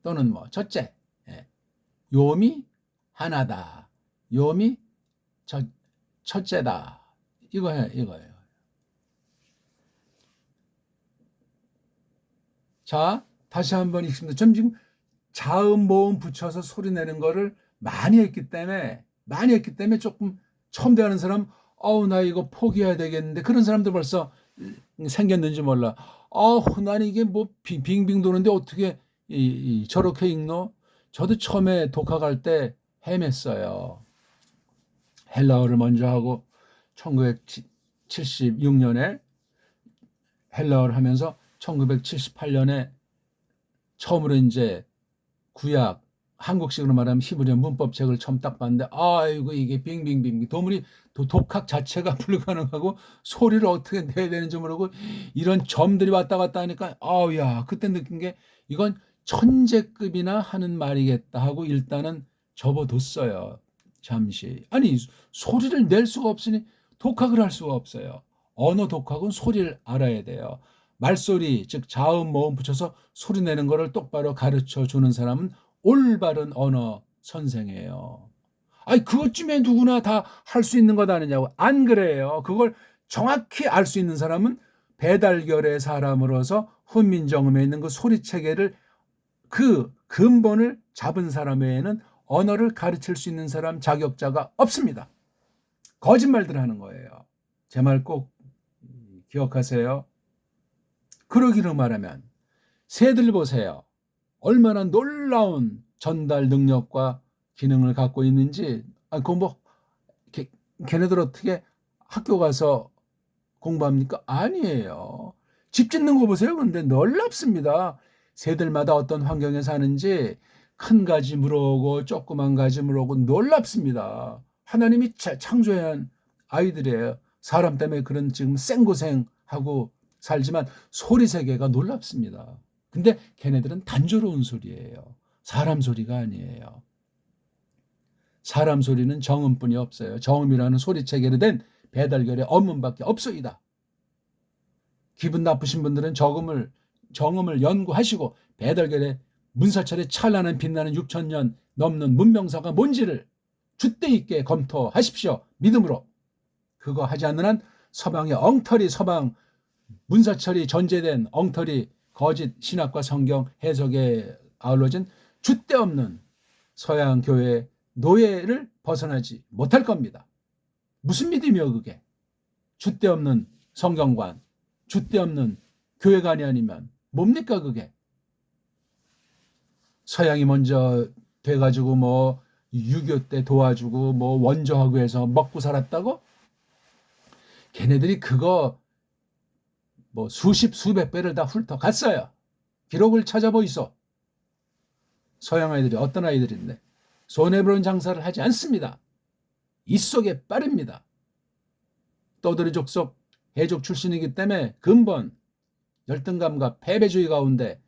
또는 뭐 첫째. 예. 요미 하나다. 요미 첫째다. 이거예요. 자, 다시 한번 읽습니다. 전 지금 자음 모음 붙여서 소리 내는 거를 많이 했기 때문에 조금 처음 대하는 사람 나 이거 포기해야 되겠는데 그런 사람들 벌써 생겼는지 몰라. 난 이게 뭐 빙빙 도는데 어떻게 저렇게 읽노? 저도 처음에 독학할 때 헤맸어요. 헬라어를 먼저 하고 1976년에 헬라어를 하면서 1978년에 처음으로 이제 구약 한국식으로 말하면 히브리어 문법책을 처음 딱 봤는데 아이고 이게 빙빙빙 도무리 독학 자체가 불가능하고 소리를 어떻게 내야 되는지 모르고 이런 점들이 왔다 갔다 하니까 야 그때 느낀 게 이건 천재급이나 하는 말이겠다 하고 일단은 접어뒀어요. 잠시. 아니 소리를 낼 수가 없으니 독학을 할 수가 없어요. 언어 독학은 소리를 알아야 돼요. 말소리 즉 자음 모음 붙여서 소리 내는 거를 똑바로 가르쳐 주는 사람은 올바른 언어 선생이에요. 아니 그것쯤에 누구나 다 할 수 있는 것 아니냐고. 안 그래요. 그걸 정확히 알 수 있는 사람은 배달결의 사람으로서 훈민정음에 있는 그 소리 체계를 그 근본을 잡은 사람 외에는 언어를 가르칠 수 있는 사람 자격자가 없습니다. 거짓말들 하는 거예요. 제 말 꼭 기억하세요. 그러기로 말하면 새들 보세요. 얼마나 놀라운 전달 능력과 기능을 갖고 있는지. 그거 뭐 걔네들 어떻게 학교 가서 공부합니까? 아니에요. 집 짓는 거 보세요. 근데 놀랍습니다. 새들마다 어떤 환경에 사는지 큰 가지 물어오고 조그만 가지 물어오고 놀랍습니다. 하나님이 창조한 아이들이에요. 사람 때문에 그런 지금 생고생하고 살지만 소리 세계가 놀랍습니다. 근데 걔네들은 단조로운 소리예요. 사람 소리가 아니에요. 사람 소리는 정음뿐이 없어요. 정음이라는 소리체계로 된 배달결의 언문밖에 없소이다. 기분 나쁘신 분들은 정음을 연구하시고 배달결의 문사철의 찬란한 빛나는 6,000년 넘는 문명사가 뭔지를 줏대 있게 검토하십시오. 믿음으로. 그거 하지 않는 한 서방의 엉터리 서방 문사철이 전제된 엉터리 거짓 신학과 성경 해석에 아울러진 줏대 없는 서양 교회의 노예를 벗어나지 못할 겁니다. 무슨 믿음이요 그게? 줏대 없는 성경관, 줏대 없는 교회관이 아니면 뭡니까 그게? 서양이 먼저 돼가지고 뭐 6.25 때 도와주고 뭐 원조하고 해서 먹고 살았다고? 걔네들이 그거 뭐 수백 배를 다 훑어갔어요. 기록을 찾아보이소. 서양 아이들이 어떤 아이들인데 손해보는 장사를 하지 않습니다. 이 속에 빠릅니다. 떠돌이 족속 해족 출신이기 때문에 근본 열등감과 패배주의 가운데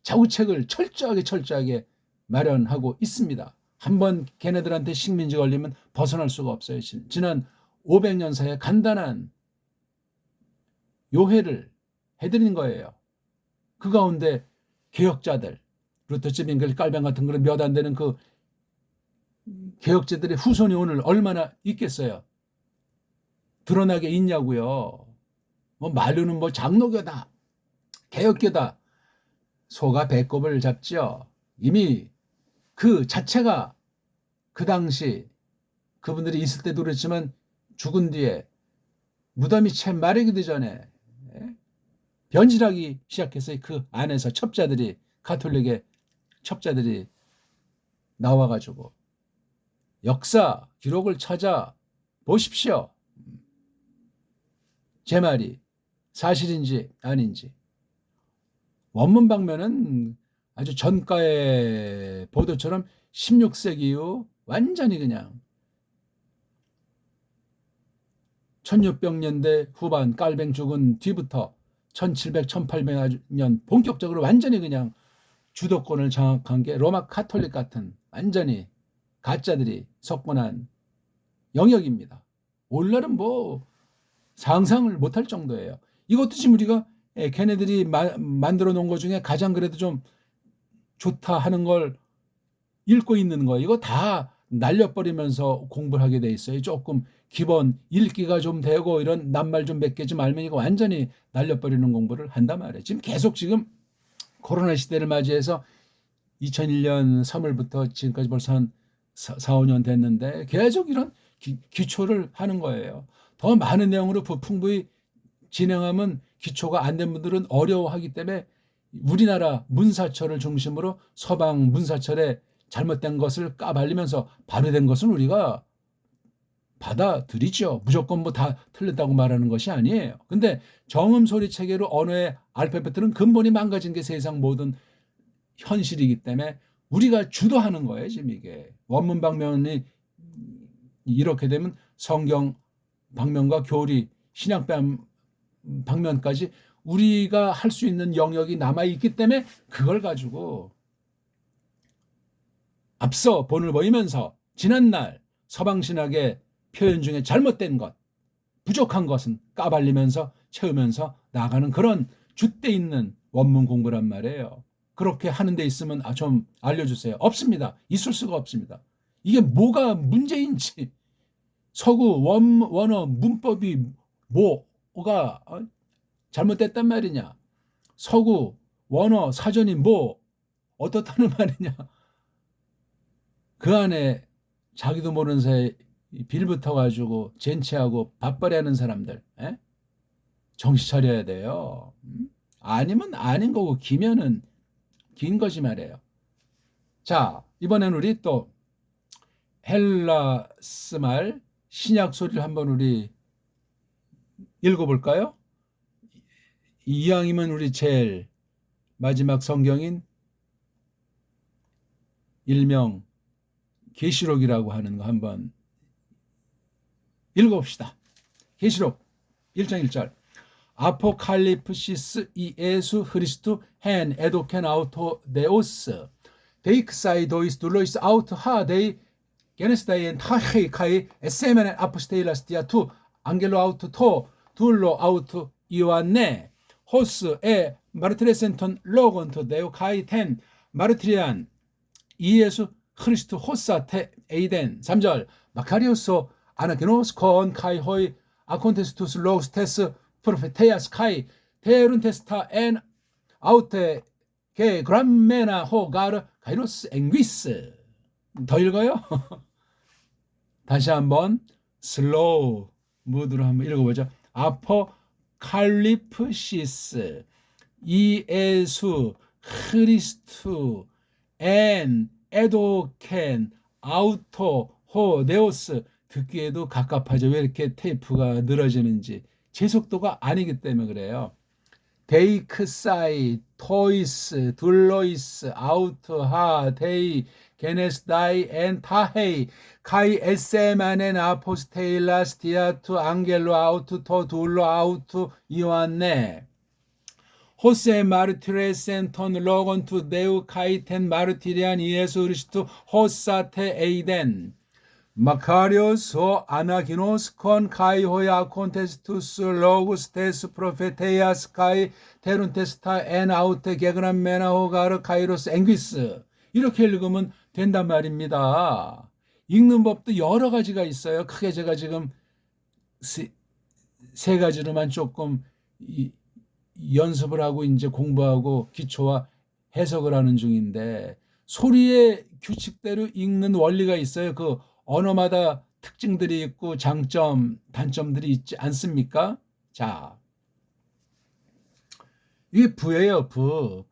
좌우책을 철저하게 마련하고 있습니다. 한번 걔네들한테 식민지 걸리면 벗어날 수가 없어요. 지난 500년 사이에 간단한 요해를 해드린 거예요. 그 가운데 개혁자들, 루터 찌빙글 깔뱅 같은 그런 몇 안 되는 그 개혁자들의 후손이 오늘 얼마나 있겠어요? 드러나게 있냐고요. 뭐 말로는 뭐 장로교다, 개혁교다. 소가 배꼽을 잡죠. 이미 그 자체가 그 당시 그분들이 있을 때도 그랬지만 죽은 뒤에 무덤이 채 마르기도 전에 변질하기 시작해서 그 안에서 첩자들이 가톨릭의 첩자들이 나와가지고 역사 기록을 찾아 보십시오. 제 말이 사실인지 아닌지. 원문 방면은 아주 전가의 보도처럼 16세기 이후 완전히 그냥 1600년대 후반 깔뱅 죽은 뒤부터 1700, 1800년 본격적으로 완전히 그냥 주도권을 장악한 게 로마 카톨릭 같은 완전히 가짜들이 석권한 영역입니다. 오늘날은 뭐 상상을 못할 정도예요. 이것도 지금 우리가 걔네들이 만들어 놓은 것 중에 가장 그래도 좀 좋다 하는 걸 읽고 있는 거 이거 다 날려버리면서 공부를 하게 돼 있어요. 조금 기본 읽기가 좀 되고 이런 낱말 좀 몇 개 좀 알면 이거 완전히 날려버리는 공부를 한단 말이에요. 지금 코로나 시대를 맞이해서 2001년 3월부터 지금까지 벌써 한 4, 5년 됐는데 계속 이런 기초를 하는 거예요. 더 많은 내용으로 풍부히 진행하면 기초가 안 된 분들은 어려워하기 때문에 우리나라 문사철을 중심으로 서방 문사철에 잘못된 것을 까발리면서 바로 된 것은 우리가 받아들이죠. 무조건 뭐 다 틀렸다고 말하는 것이 아니에요. 근데 정음 소리 체계로 언어의 알파벳들은 근본이 망가진 게 세상 모든 현실이기 때문에 우리가 주도하는 거예요. 지금 이게 원문 방면이 이렇게 되면 성경 방면과 교리 신약 방면까지 우리가 할 수 있는 영역이 남아있기 때문에 그걸 가지고 앞서 본을 보이면서 지난날 서방신학의 표현 중에 잘못된 것, 부족한 것은 까발리면서 채우면서 나가는 그런 줏대 있는 원문 공부란 말이에요. 그렇게 하는 데 있으면 좀 알려주세요. 없습니다. 있을 수가 없습니다. 이게 뭐가 문제인지 서구 원어 문법이 뭐가 잘못됐단 말이냐. 서구 원어 사전이 뭐 어떻다는 말이냐. 그 안에 자기도 모르는 사이에 빌붙어가지고 젠치하고 밥벌이하는 사람들 정신 차려야 돼요. 아니면 아닌 거고 기면은 긴 거지 말이에요. 자, 이번엔 우리 또 헬라스 말 신약 소리를 한번 우리 읽어볼까요? 이왕이면 우리 제일 마지막 성경인 일명 계시록이라고 하는 거 한번 읽어봅시다. 계시록 1장 1절. 아포칼리프시스 이에수 크리스투 헨 에도켄 아우토 데오스 데이크사이도이스 둘로이스 아우토 하 데이 게네스다이엔 타헤이 카이 에세메네 아포스테일라스 디아투 앙겔로 아우토 토 둘로 아우토 이완네 호스 에 마르트레센톤 로건토 데오 카이 텐 마르트리안 이에수 크리스투 호사테 에이덴 3절 마카리오소 아나게노스 콘 카이호이 아콘테스투스 로스테스 프로페테아스 카이 테룬테스타 엔 아우테 게 그람메나 호가르 가이로스 앵귀스. 더 읽어요? 다시 한번 슬로우 무드로 한번 읽어보죠. 아포칼리프시스 이에수 크리스투 엔 에도켄 아우토 호 네오스. 듣기에도 갑갑하죠. 왜 이렇게 테이프가 늘어지는지. 제 속도가 아니기 때문에 그래요. 데이크사이 토이스 둘로이스 아우트 하 데이 게네스다이 엔 타헤이 카이 에세마넨 아포스테일라스 디아투 앙겔로 아우트 토 둘로 아우트 이완네 호세 마르티레센 톤 로건투 데우 카이텐 마르티리안 이에수 그리스투 호사테 에이덴 마카리오스 아나기노스 콘 카이호야 콘테스투스 로구스테스 프로페테이아스 카이 테룬테스타 엔 아우테 게그란 메나호가르 카이로스 앵귀스. 이렇게 읽으면 된단 말입니다. 읽는 법도 여러 가지가 있어요. 크게 제가 지금 세 가지로만 조금 연습을 하고 이제 공부하고 기초와 해석을 하는 중인데, 소리의 규칙대로 읽는 원리가 있어요. 그 언어마다 특징들이 있고 장점, 단점들이 있지 않습니까? 자, 이게 부예요. 부.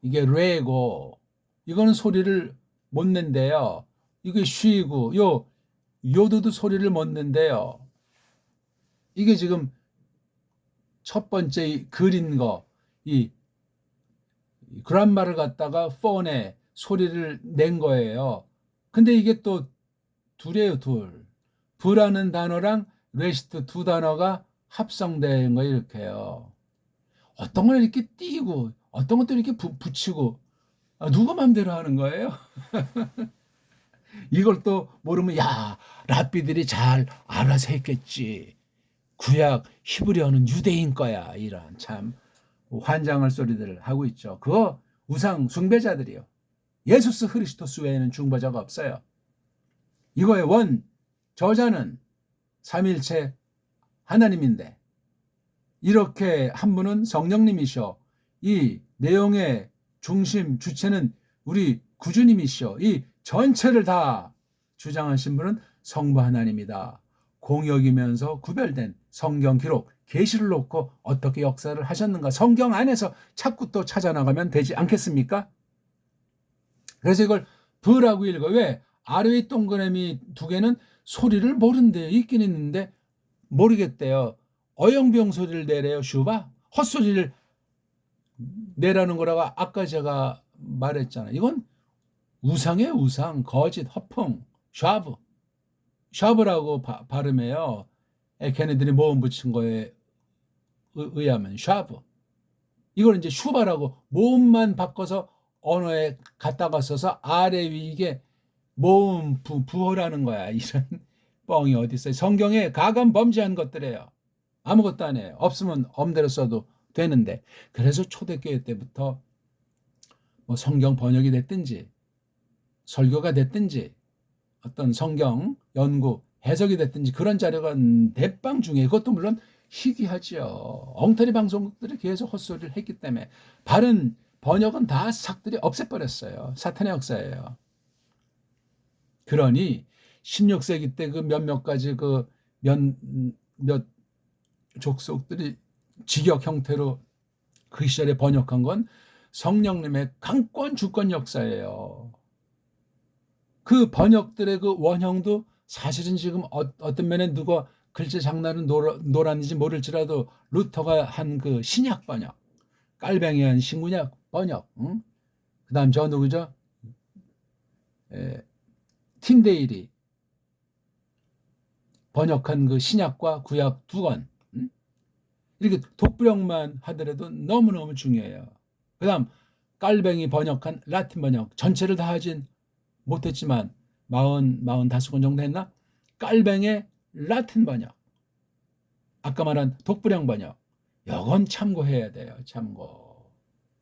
이게 레고. 이거는 소리를 못 낸대요. 이게 쉬고, 요도도 소리를 못 낸대요. 이게 지금 첫 번째 그린 거, 이 그란마를 갖다가 폰에 소리를 낸 거예요. 근데 이게 또 둘이에요, 둘. 부라는 단어랑 레시트 두 단어가 합성된 거 이렇게요. 어떤 건 이렇게 띄고, 어떤 것도 이렇게 붙이고, 누가 마음대로 하는 거예요? 이걸 또 모르면, 야, 랍비들이 잘 알아서 했겠지. 구약 히브리어는 유대인 거야. 이런 참 환장할 소리들을 하고 있죠. 그거 우상 숭배자들이요. 예수스 그리스도스 외에는 중보자가 없어요. 이거의 원 저자는 삼일체 하나님인데, 이렇게 한 분은 성령님이셔. 이 내용의 중심 주체는 우리 구주님이시오. 이 전체를 다 주장하신 분은 성부 하나님이다. 공역이면서 구별된 성경 기록, 계시를 놓고 어떻게 역사를 하셨는가, 성경 안에서 자꾸 또 찾아나가면 되지 않겠습니까? 그래서 이걸 부라고 읽어. 왜? 아래의 동그라미 두 개는 소리를 모른대요. 있긴 있는데 모르겠대요. 어영병 소리를 내래요. 슈바? 헛소리를 내라는 거라고 아까 제가 말했잖아요. 이건 우상이에요. 우상, 거짓, 허풍, 샤브. 샤브라고 발음해요. 걔네들이 모음 붙인 거에 의하면 샤브. 이걸 이제 슈바라고 모음만 바꿔서 언어에 갖다가 써서 아래 위 이게 모음 부호라는 거야. 이런 뻥이 어디 있어요. 성경에 가감 범죄한 것들이에요. 아무것도 안 해요. 없으면 엄대로 써도 되는데. 그래서 초대교회 때부터 뭐 성경 번역이 됐든지 설교가 됐든지 어떤 성경 연구 해석이 됐든지 그런 자료가 대빵 중에, 그것도 물론 희귀하지요. 엉터리 방송국들이 계속 헛소리를 했기 때문에 바른 번역은 다 삭들이 없애버렸어요. 사탄의 역사예요. 그러니 16세기 때 그 몇몇 가지 그 몇 족속들이 직역 형태로 그 시절에 번역한 건 성령님의 강권 주권 역사예요. 그 번역들의 그 원형도 사실은 지금 어떤 면에 누가 글자 장난은 노란지 모를지라도 루터가 한 그 신약 번역, 깔뱅이한 신구약 번역, 응? 그 다음 저 누구죠? 틴데일이 번역한 그 신약과 구약 두 권, 이렇게 독불형만 하더라도 너무너무 중요해요. 그 다음 깔뱅이 번역한 라틴 번역, 전체를 다 하진 못했지만 45권 정도 했나? 깔뱅의 라틴 번역, 아까 말한 독불형 번역, 이건 참고해야 돼요. 참고.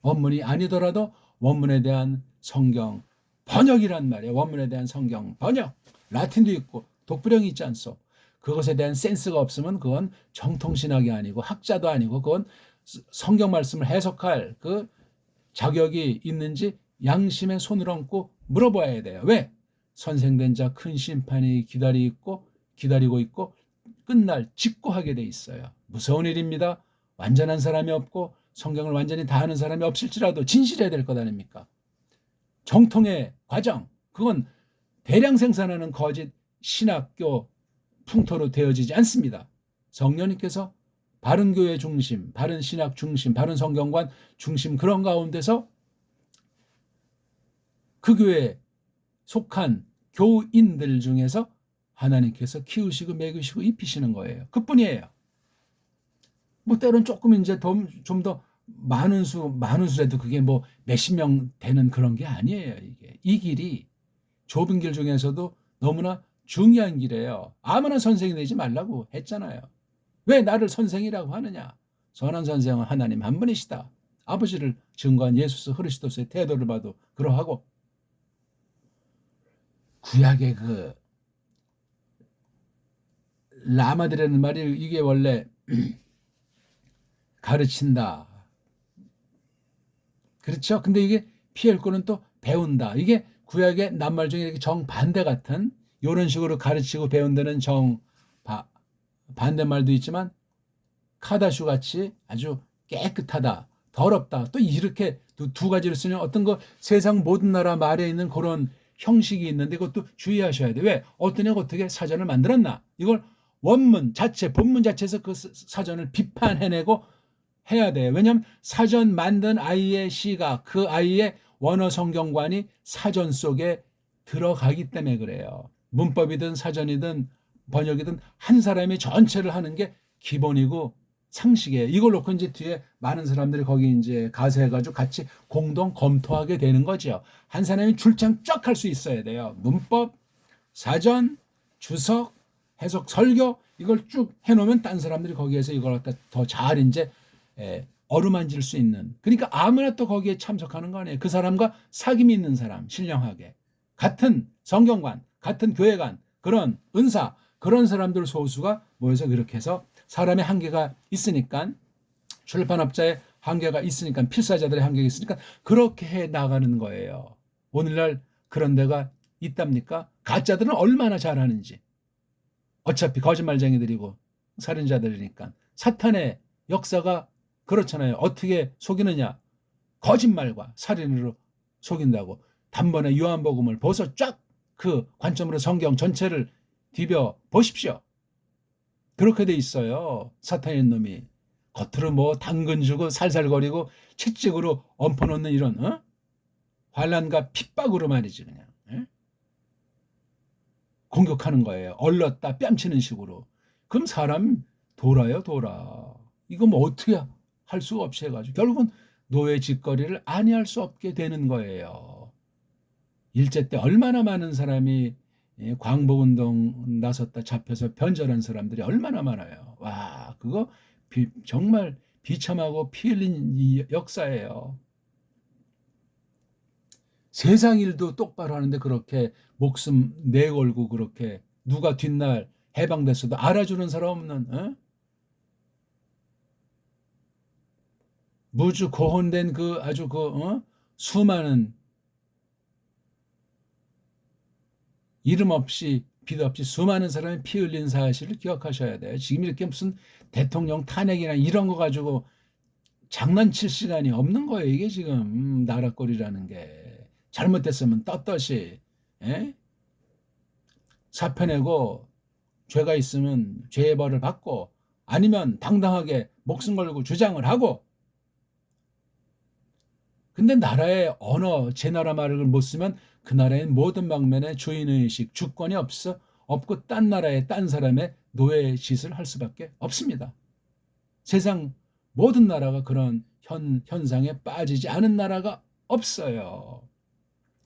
원문이 아니더라도 원문에 대한 성경 번역이란 말이에요. 원문에 대한 성경 번역. 라틴도 있고 독불형이 있지 않소. 그것에 대한 센스가 없으면 그건 정통신학이 아니고 학자도 아니고 그건 성경 말씀을 해석할 그 자격이 있는지 양심의 손을 얹고 물어봐야 돼요. 왜? 선생된 자 큰 심판이 기다리고 있고 끝날 직고하게 돼 있어요. 무서운 일입니다. 완전한 사람이 없고 성경을 완전히 다 아는 사람이 없을지라도 진실해야 될 것 아닙니까? 정통의 과정, 그건 대량 생산하는 거짓 신학교 풍토로 되어지지 않습니다. 성령님께서 바른 교회 중심, 바른 신학 중심, 바른 성경관 중심 그런 가운데서 그 교회에 속한 교인들 중에서 하나님께서 키우시고 먹이시고 입히시는 거예요. 그뿐이에요. 뭐 때론 조금 이제 좀 더 많은 수라도 그게 뭐 몇십 명 되는 그런 게 아니에요. 이 길이 좁은 길 중에서도 너무나 중요한 길이에요. 아무나 선생이 되지 말라고 했잖아요. 왜 나를 선생이라고 하느냐? 선한 선생은 하나님 한 분이시다. 아버지를 증거한 예수 그리스도의 태도를 봐도 그러하고, 구약의 그 라마들이라는 말이 이게 원래 가르친다. 그렇죠? 근데 이게 피엘코는 또 배운다. 이게 구약의 낱말 중에 이렇게 정반대 같은 이런 식으로 가르치고 배운다는 반대말도 있지만 카다슈 같이 아주 깨끗하다, 더럽다. 또 이렇게 두 가지를 쓰는 어떤 거 세상 모든 나라 말에 있는 그런 형식이 있는데 그것도 주의하셔야 돼. 왜? 어떤 애가 어떻게 사전을 만들었나? 이걸 원문 자체, 본문 자체에서 그 사전을 비판해내고 해야 돼. 왜냐하면 사전 만든 아이의 시각, 그 아이의 원어 성경관이 사전 속에 들어가기 때문에 그래요. 문법이든 사전이든 번역이든 한 사람이 전체를 하는 게 기본이고 상식이에요. 이걸 놓고 이제 뒤에 많은 사람들이 거기 이제 가세해가지고 같이 공동 검토하게 되는 거죠. 한 사람이 출장 쫙 할 수 있어야 돼요. 문법, 사전, 주석, 해석, 설교 이걸 쭉 해놓으면 딴 사람들이 거기에서 이걸 갖다 더 잘 이제 어루만질 수 있는, 그러니까 아무나 또 거기에 참석하는 거 아니에요. 그 사람과 사귐이 있는 사람, 신령하게 같은 성경관, 같은 교회관, 그런 은사, 그런 사람들 소수가 모여서 그렇게 해서 사람의 한계가 있으니까, 출판업자의 한계가 있으니까, 필사자들의 한계가 있으니까 그렇게 해 나가는 거예요. 오늘날 그런 데가 있답니까? 가짜들은 얼마나 잘하는지. 어차피 거짓말쟁이들이고 살인자들이니까. 사탄의 역사가 그렇잖아요. 어떻게 속이느냐? 거짓말과 살인으로 속인다고. 단번에 요한복음을 벌써 쫙 그 관점으로 성경 전체를 뒤벼 보십시오. 그렇게 돼 있어요. 사탄의 놈이. 겉으로 뭐 당근 주고 살살거리고 채찍으로 엎어놓는 이런 환난과 핍박으로 말이지 그냥 공격하는 거예요. 얼렀다 뺨치는 식으로. 그럼 사람 돌아요 돌아. 이거 뭐 어떻게 할 수가 없이 해가지고 결국은 노예 짓거리를 아니할 수 없게 되는 거예요. 일제 때 얼마나 많은 사람이 광복운동 나섰다 잡혀서 변절한 사람들이 얼마나 많아요. 와, 그거 정말 비참하고 피 흘린 역사예요. 세상 일도 똑바로 하는데 그렇게 목숨 내걸고 그렇게 누가 뒷날 해방됐어도 알아주는 사람 없는 무주 고혼된 그 아주 수많은 이름 없이 빛 없이 수많은 사람이 피 흘린 사실을 기억하셔야 돼요. 지금 이렇게 무슨 대통령 탄핵이나 이런 거 가지고 장난칠 시간이 없는 거예요. 이게 지금 나라꼴이라는 게. 잘못됐으면 떳떳이 사표 내고 죄가 있으면 죄의 벌을 받고 아니면 당당하게 목숨 걸고 주장을 하고 근데 나라의 언어, 제 나라 말을 못 쓰면 그 나라의 모든 방면에 주인의식, 주권이 없고 딴 나라의 딴 사람의 노예 짓을 할 수밖에 없습니다. 세상 모든 나라가 그런 현상에 빠지지 않은 나라가 없어요.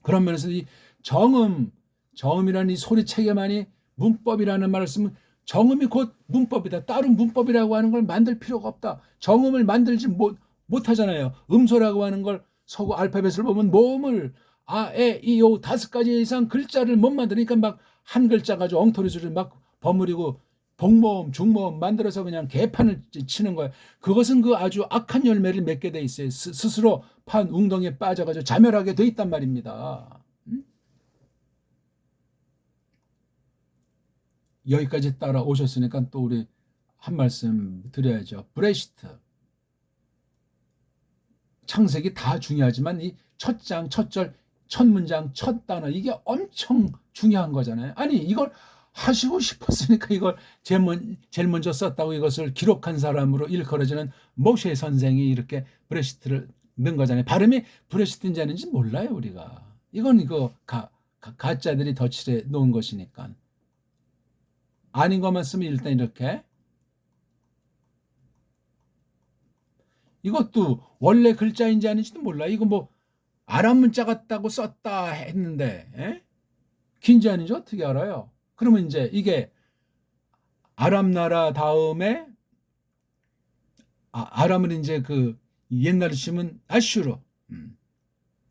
그런 면에서 이 정음이라는 이 소리체계만이 문법이라는 말을 쓰면 정음이 곧 문법이다. 따로 문법이라고 하는 걸 만들 필요가 없다. 정음을 만들지 못하잖아요. 음소라고 하는 걸 서구 알파벳을 보면 모음을 에, 이, 요 5가지 이상 글자를 못 만드니까 막 한 글자 가지고 엉터리 소리를 막 버무리고 복모음, 중모음 만들어서 그냥 개판을 치는 거예요. 그것은 그 아주 악한 열매를 맺게 돼 있어요. 스스로 판 웅덩이에 빠져가지고 자멸하게 돼 있단 말입니다. 여기까지 따라오셨으니까 또 우리 한 말씀 드려야죠. 브레시트. 창세기 다 중요하지만 이 첫 장, 첫 절, 첫 문장, 첫 단어 이게 엄청 중요한 거잖아요. 아니 이걸 하시고 싶었으니까 이걸 제일 먼저 썼다고 이것을 기록한 사람으로 일컬어지는 모세 선생이 이렇게 브레시트를 넣은 거잖아요. 발음이 브레시트인지 아닌지 몰라요 우리가. 이건 이거 가짜들이 덧칠해 놓은 것이니까. 아닌 것만 쓰면 일단 이렇게 이것도 원래 글자인지 아닌지도 몰라. 이거 뭐 아랍 문자 같다고 썼다 했는데 긴지 아닌지 어떻게 알아요? 그러면 이제 이게 아랍 나라 다음에 아람은 이제 그 옛날에 치면 아슈르,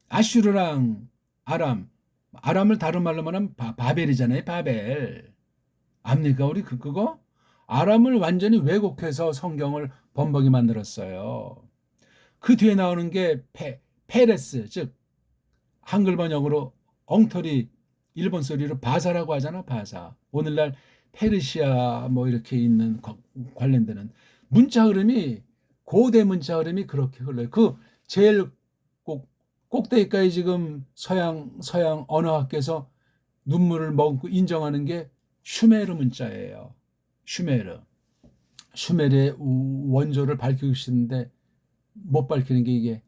아슈르랑 아람을 다른 말로 말하면 바벨이잖아요. 바벨. 압니까 우리 그거? 아람을 완전히 왜곡해서 성경을 번복이 만들었어요. 그 뒤에 나오는 게 페레스, 즉 한글 번역으로 엉터리 일본 소리로 바사라고 하잖아. 바사. 오늘날 페르시아 뭐 이렇게 있는 관련되는 문자 흐름이 고대 문자 흐름이 그렇게 흘러요. 그 제일 꼭대기까지 지금 서양 언어학계에서 눈물을 머금고 인정하는 게 슈메르 문자예요. 슈메르. 슈메르의 원조를 밝히고 싶은데 못 밝히는 게 이게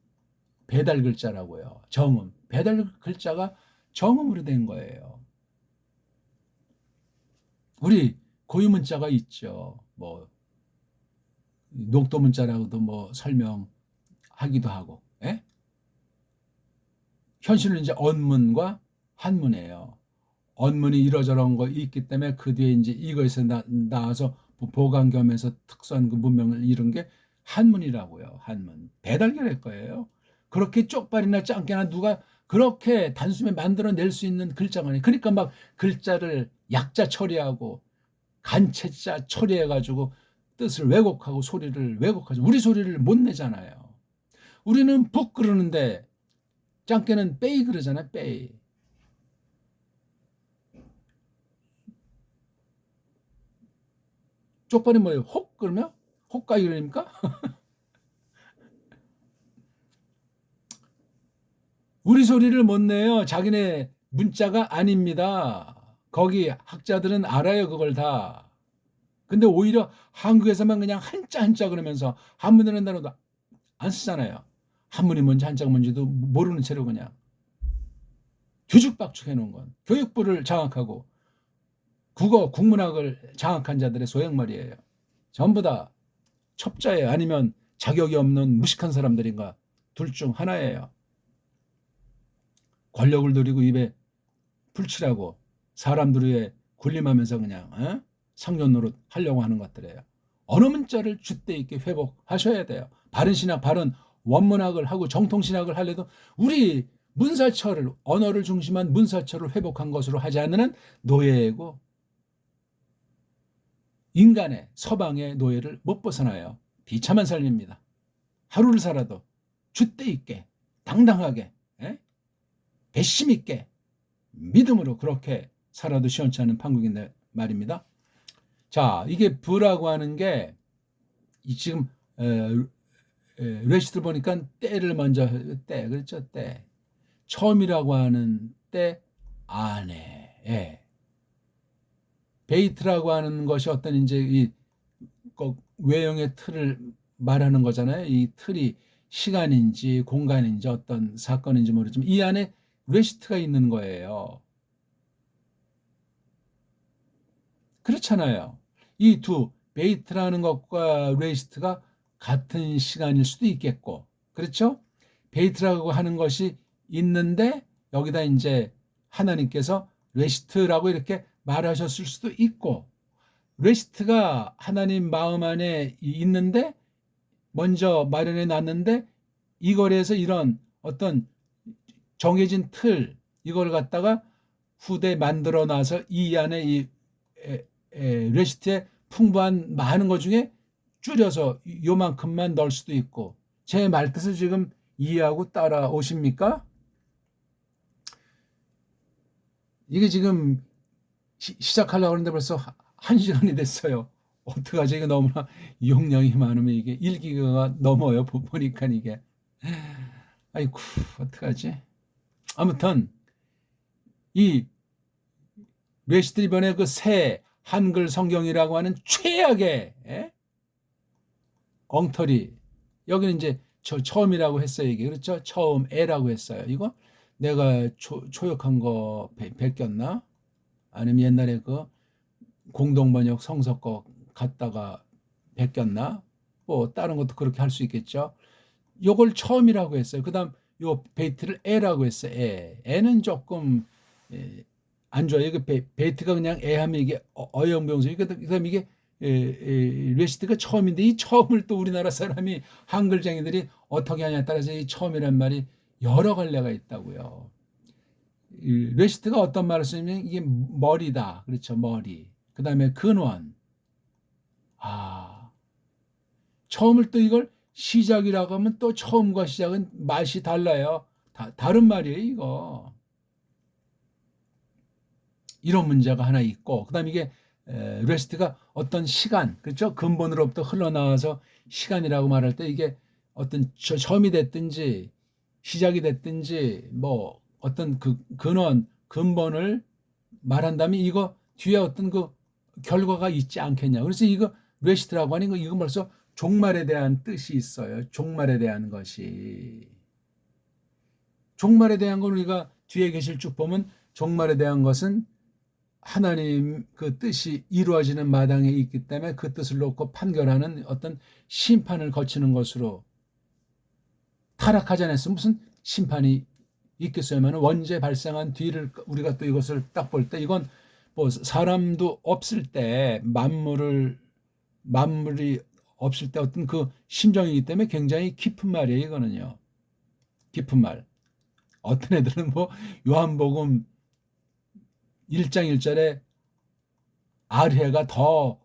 배달 글자라고요. 정음. 배달 글자가 정음으로 된 거예요. 우리 고유 문자가 있죠. 뭐 녹도 문자라고도 뭐 설명하기도 하고. 예? 현실은 이제 언문과 한문이에요. 언문이 이러저런 거 있기 때문에 그 뒤에 이제 이거에서 나와서 보강겸에서 특수한 그 문명을 이룬 게 한문이라고요. 한문. 배달결의 거예요. 그렇게 쪽발이나 짱깨나 누가 그렇게 단숨에 만들어낼 수 있는 글자가 아니에요. 그러니까 막 글자를 약자 처리하고 간체자 처리해가지고 뜻을 왜곡하고 소리를 왜곡하죠. 우리 소리를 못 내잖아요. 우리는 북 그러는데 짱깨는 빼이 그러잖아요. 빼이. 쪽발이 뭐예요? 혹 그러면? 혹가 이러니까? 우리 소리를 못 내요. 자기네 문자가 아닙니다. 거기 학자들은 알아요. 그걸 다. 근데 오히려 한국에서만 그냥 한자 한자 그러면서 한문이라는 단어도 안 쓰잖아요. 한문이 뭔지 한자가 뭔지도 모르는 채로 그냥 뒤죽박죽 해놓은 건 교육부를 장악하고 국문학을 장악한 자들의 소행말이에요. 전부 다 첩자예요. 아니면 자격이 없는 무식한 사람들인가 둘 중 하나예요. 권력을 누리고 입에 풀칠하고 사람들 위에 군림하면서 그냥 상전 노릇 하려고 하는 것들이에요. 언어 문자를 줏대 있게 회복하셔야 돼요. 바른 신학, 바른 원문학을 하고 정통신학을 하려도 우리 문사철을 언어를 중심한 문사철을 회복한 것으로 하지 않는 한 노예이고 인간의 서방의 노예를 못 벗어나요. 비참한 삶입니다. 하루를 살아도 줏대 있게 당당하게 배심 있게 믿음으로 그렇게 살아도 시원치 않은 판국인데 말입니다. 자, 이게 부라고 하는 게 지금 레시트 보니까 때를 먼저 때 그렇죠 때 처음이라고 하는 때 안에 베이트라고 하는 것이 어떤 이제 이 외형의 틀을 말하는 거잖아요. 이 틀이 시간인지 공간인지 어떤 사건인지 모르지만 이 안에 레시트가 있는 거예요. 그렇잖아요. 이 두 베이트라는 것과 레시트가 같은 시간일 수도 있겠고, 그렇죠? 베이트라고 하는 것이 있는데 여기다 이제 하나님께서 레시트라고 이렇게 말하셨을 수도 있고, 레시트가 하나님 마음 안에 있는데 먼저 마련해 놨는데 이거에서 이런 어떤 정해진 틀 이걸 갖다가 후대 만들어 놔서 이 안에 이 레시트에 풍부한 많은 것 중에 줄여서 요만큼만 넣을 수도 있고 제 말뜻을 지금 이해하고 따라오십니까? 이게 지금 시작하려고 하는데 벌써 1시간이 됐어요. 어떡하지? 이게 너무나 용량이 많으면 이게 1기가가 넘어요. 보니까 이게. 아이쿠, 어떡하지? 아무튼 이 레시트리번의 그 새 한글 성경이라고 하는 최악의 엉터리. 여기는 이제 처음이라고 했어요. 이게 그렇죠? 처음 애라고 했어요. 이거 내가 초역한 거 베꼈나? 아니면 옛날에 그 공동번역 성서 거 갖다가 베꼈나? 뭐 다른 것도 그렇게 할 수 있겠죠. 요걸 처음이라고 했어요. 그다음 요 베이트를 애라고 했어요. 애는 조금 안 좋아요. 이게 베이트가 그냥 애하면 이게 어영부영수. 그다음 이게 레시트가 처음인데 이 처음을 또 우리나라 사람이 한글쟁이들이 어떻게 하냐에 따라서 이 처음이란 말이 여러 갈래가 있다고요. 레시트가 어떤 말을 쓰냐면 이게 머리다. 그렇죠. 머리. 그다음에 근원. 아, 처음을 또 이걸 시작이라고 하면 또 처음과 시작은 맛이 달라요. 다른 말이에요, 이거. 이런 문제가 하나 있고, 그다음 이게 레시트가 어떤 시간, 그렇죠? 근본으로부터 흘러나와서 시간이라고 말할 때 이게 어떤 점이 됐든지 시작이 됐든지 뭐 어떤 그 근원, 근본을 말한다면 이거 뒤에 어떤 그 결과가 있지 않겠냐. 그래서 이거 레시트라고 하는 거 이거 벌써 종말에 대한 뜻이 있어요. 종말에 대한 것이. 종말에 대한 걸 우리가 뒤에 계실 쭉 보면 종말에 대한 것은 하나님 그 뜻이 이루어지는 마당에 있기 때문에 그 뜻을 놓고 판결하는 어떤 심판을 거치는 것으로 타락하지 않았으면 무슨 심판이 있겠어야만 원죄 발생한 뒤를 우리가 또 이것을 딱 볼 때 이건 뭐 사람도 없을 때 만물이 없을 때 어떤 그 심정이기 때문에 굉장히 깊은 말이에요. 이거는요. 깊은 말. 어떤 애들은 뭐 요한복음 1장 1절에 아르해가 더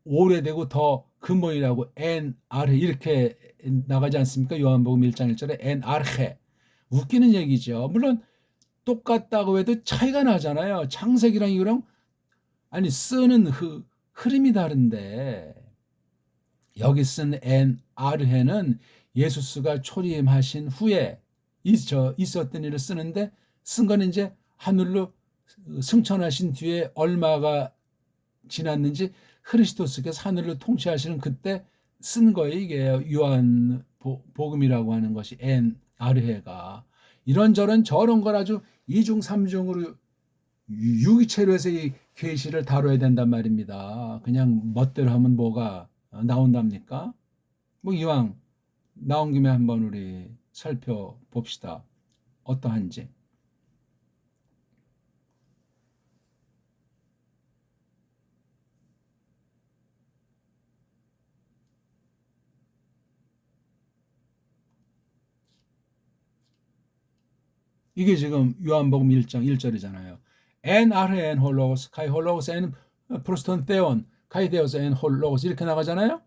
오래되고 더 근본이라고 엔 아르해 이렇게 나가지 않습니까? 요한복음 1장 1절에 엔 아르해. 웃기는 얘기죠. 물론 똑같다고 해도 차이가 나잖아요. 창세기랑 이거랑 아니 쓰는 흐름이 다른데 여기 쓴 엔 아르해는 예수스가 초림하신 후에 있었던 일을 쓰는데 쓴 거는 이제 하늘로 승천하신 뒤에 얼마가 지났는지 크리스토스께서 하늘을 통치하시는 그때 쓴 거예요. 이게 요한 복음이라고 하는 것이 엔 아르해가 이런저런 저런 걸 아주 이중 삼중으로 유기체로 해서 이 계시를 다뤄야 된단 말입니다. 그냥 멋대로 하면 뭐가 나온답니까? 뭐 이왕 나온 김에 한번 우리 살펴봅시다. 어떠한지. 이게 지금 요한복음 1장 1절이잖아요. 엔 아르 엔 홀로고스 카이 홀로고스 엔 프로스톤 테온 카이 데오스 엔 홀로고스 이렇게 나가잖아요.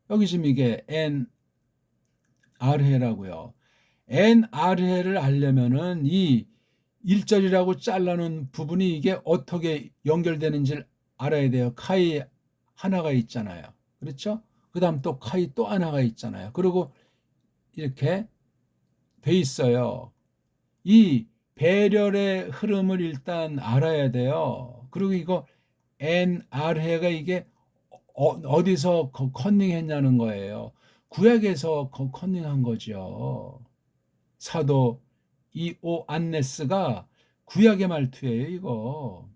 여기 지금 이게 엔 아르헤라고요. 엔 아르헤를 알려면은 이 1절이라고 잘라놓은 부분이 이게 어떻게 연결되는지를 알아야 돼요. 카이 하나가 있잖아요. 그렇죠? 그 다음 또 카이 또 하나가 있잖아요. 그리고 이렇게 돼 있어요. 이 배열의 흐름을 일단 알아야 돼요. 그리고 이거 NR해가 이게 어디서 컨닝했냐는 거예요. 구약에서 컨닝한 거죠. 사도 이오안네스가 구약의 말투예요, 이거.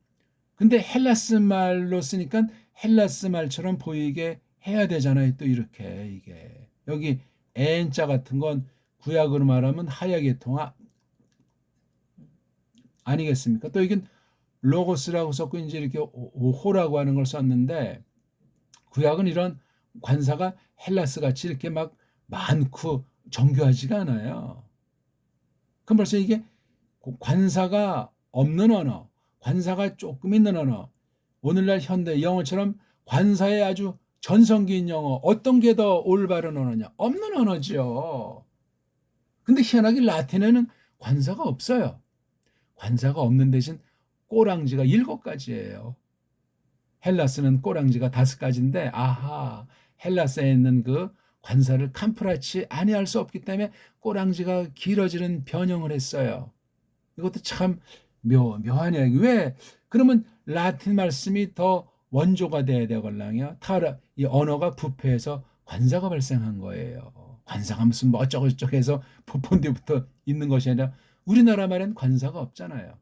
근데 헬라스 말로 쓰니까 헬라스 말처럼 보이게 해야 되잖아요. 또 이렇게 이게 여기 N자 같은 건 구약으로 말하면 하야계 통화 아니겠습니까? 또 이건 로고스라고 썼고 이제 이렇게 오호라고 하는 걸 썼는데 구약은 이런 관사가 헬라스 같이 이렇게 막 많고 정교하지가 않아요. 그럼 벌써 이게 관사가 없는 언어, 관사가 조금 있는 언어, 오늘날 현대 영어처럼 관사에 아주 전성기인 영어, 어떤 게 더 올바른 언어냐? 없는 언어죠. 근데 희한하게 라틴에는 관사가 없어요. 관사가 없는 대신 꼬랑지가 7가지예요. 헬라스는 꼬랑지가 5가지인데 아하, 헬라스에 있는 그 관사를 캄프라치 아니할 수 없기 때문에 꼬랑지가 길어지는 변형을 했어요. 이것도 참 묘하네요. 왜? 그러면 라틴 말씀이 더 원조가 돼야 되걸랑요. 이 언어가 부패해서 관사가 발생한 거예요. 관사가 무슨 뭐 어쩌고저쩌고 해서 부푼 뒤부터 있는 것이 아니라 우리나라 말엔 관사가 없잖아요.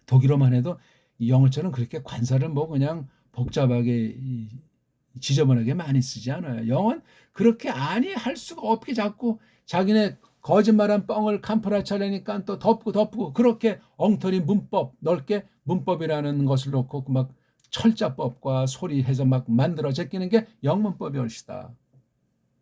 독일어만 해도 영어처럼 그렇게 관사를 뭐 그냥 복잡하게 지저분하게 많이 쓰지 않아요. 영어는 그렇게 아니 할 수가 없게 자꾸 자기네 거짓말한 뻥을 캄프라차려니까 또 덮고 그렇게 엉터리 문법 넓게 문법이라는 것을 놓고 막 철자법과 소리해서 막 만들어 제끼는 게 영문법이 옳시다.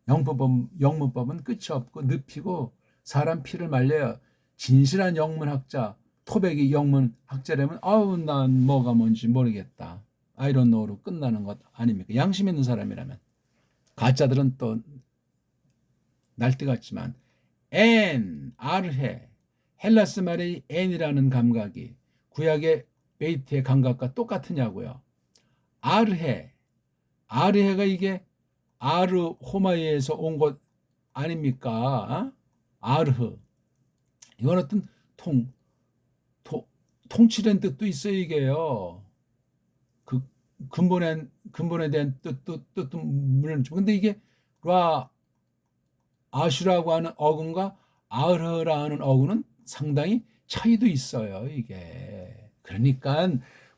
영문법은 끝이 없고 늪이고 사람 피를 말려요. 진실한 영문학자 토백이 영문학자라면 아우 난 뭐가 뭔지 모르겠다. I don't know로 끝나는 것 아닙니까? 양심 있는 사람이라면. 가짜들은 또 날뛰 같지만 아르헤 헬라스 말의 엔이라는 감각이 구약의 베이트의 감각과 똑같으냐고요. 아르헤가 이게 아르호마이에서 온 것 아닙니까? 아르흐 이건 어떤 통치된 뜻도 있어요. 이게요. 그 근본에 대한 뜻도 물론 근데 이게 아슈라고 하는 어근과 아르라 하는 어근은 상당히 차이도 있어요. 이게 그러니까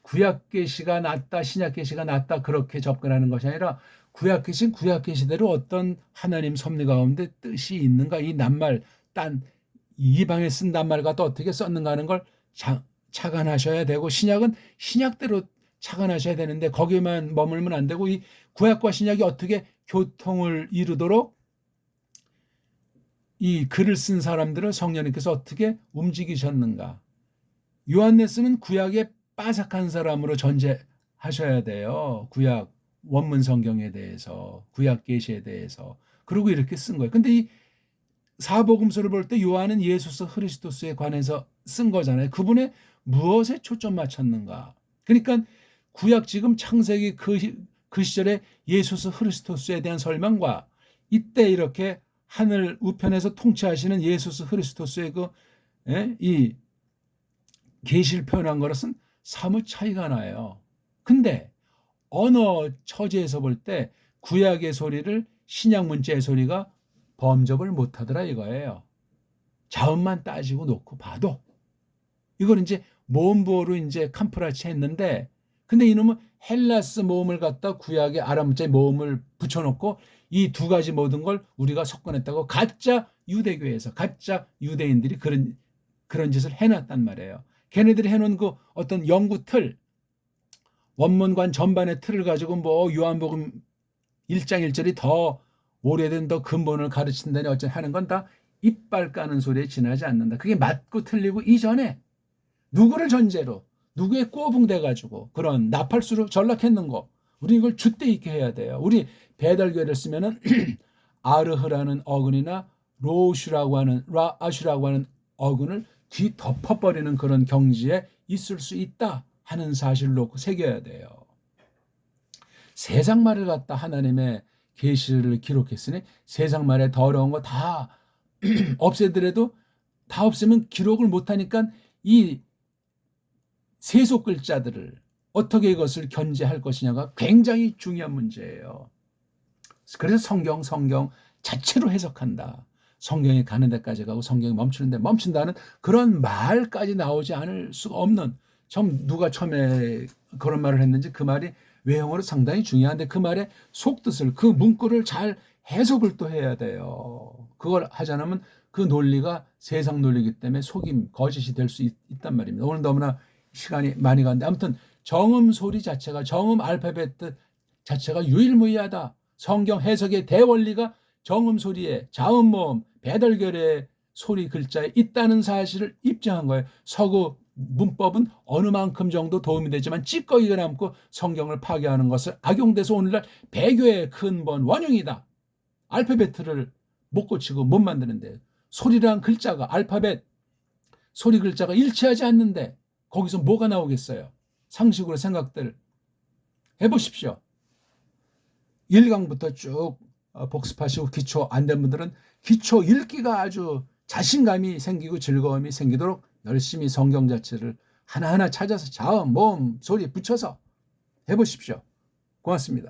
구약 계시가 낫다 신약 계시가 낫다 그렇게 접근하는 것이 아니라 구약 계시는 구약 계시대로 어떤 하나님 섭리 가운데 뜻이 있는가 이 낱말 딴 이방에 쓴 낱말과 또 어떻게 썼는가 하는 걸 착안하셔야 되고 신약은 신약대로 착안하셔야 되는데 거기만 머물면 안 되고 이 구약과 신약이 어떻게 교통을 이루도록 이 글을 쓴 사람들을 성령님께서 어떻게 움직이셨는가. 요한네스는 구약에 빠삭한 사람으로 전제하셔야 돼요. 구약 원문 성경에 대해서 구약 계시에 대해서 그리고 이렇게 쓴 거예요. 근데 이 사복음서를 볼 때 요한은 예수스 그리스도스에 관해서 쓴 거잖아요. 그분의 무엇에 초점 맞췄는가. 그러니까 구약 지금 창세기 그 시절에 예수스 그리스도스에 대한 설명과 이때 이렇게 하늘 우편에서 통치하시는 예수스 그리스도스의 이 계시를 표현한 것은 사뭇 차이가 나요. 근데 언어 처지에서 볼 때 구약의 소리를 신약 문자의 소리가 범접을 못하더라 이거예요. 자음만 따지고 놓고 봐도 이걸 이제 모음부호로 이제 캄프라치 했는데 근데 이놈은 헬라스 모음을 갖다 구약의 아람 문자의 모음을 붙여놓고 이 2가지 모든 걸 우리가 섞어냈다고 가짜 유대교에서 가짜 유대인들이 그런 짓을 해놨단 말이에요. 걔네들이 해놓은 그 어떤 연구 틀 원문관 전반의 틀을 가지고 뭐 요한복음 1장 1절이 더 오래된 더 근본을 가르친다니 어째 하는 건 다 이빨 까는 소리에 지나지 않는다. 그게 맞고 틀리고 이전에 누구를 전제로 누구의 꼬붕대 가지고 그런 나팔수로 전락했는 거 우리 이걸 줏대 있게 해야 돼요. 우리 배달교회를 쓰면은 아르흐라는 어근이나 라아슈라고 하는 어근을 뒤 덮어버리는 그런 경지에 있을 수 있다 하는 사실을 놓고 새겨야 돼요. 세상 말을 갖다 하나님의 계시를 기록했으니 세상 말에 더러운 거 다 없애더라도 다 없애면 기록을 못하니까 이 세속 글자들을 어떻게 이것을 견제할 것이냐가 굉장히 중요한 문제예요. 그래서 성경 자체로 해석한다. 성경이 가는 데까지 가고 성경이 멈추는데 멈춘다는 그런 말까지 나오지 않을 수가 없는, 누가 처음에 그런 말을 했는지 그 말이 외형으로 상당히 중요한데 그 말의 속뜻을, 그 문구를 잘 해석을 또 해야 돼요. 그걸 하지 않으면 그 논리가 세상 논리이기 때문에 속임, 거짓이 될 수 있단 말입니다. 오늘 너무나 시간이 많이 갔는데 아무튼 정음 소리 자체가, 정음 알파벳 자체가 유일무이하다. 성경 해석의 대원리가 정음 소리에, 자음 모음, 배달결의 소리 글자에 있다는 사실을 입증한 거예요. 서구 문법은 어느 만큼 정도 도움이 되지만 찌꺼기가 남고 성경을 파괴하는 것을 악용돼서 오늘날 배교의 근본 원흉이다. 알파벳을 못 고치고 못 만드는데, 소리란 글자가, 알파벳 소리 글자가 일치하지 않는데 거기서 뭐가 나오겠어요? 상식으로 생각들 해보십시오. 1강부터 쭉 복습하시고 기초 안 된 분들은 기초 읽기가 아주 자신감이 생기고 즐거움이 생기도록 열심히 성경 자체를 하나하나 찾아서 자음, 모음, 소리 붙여서 해보십시오. 고맙습니다.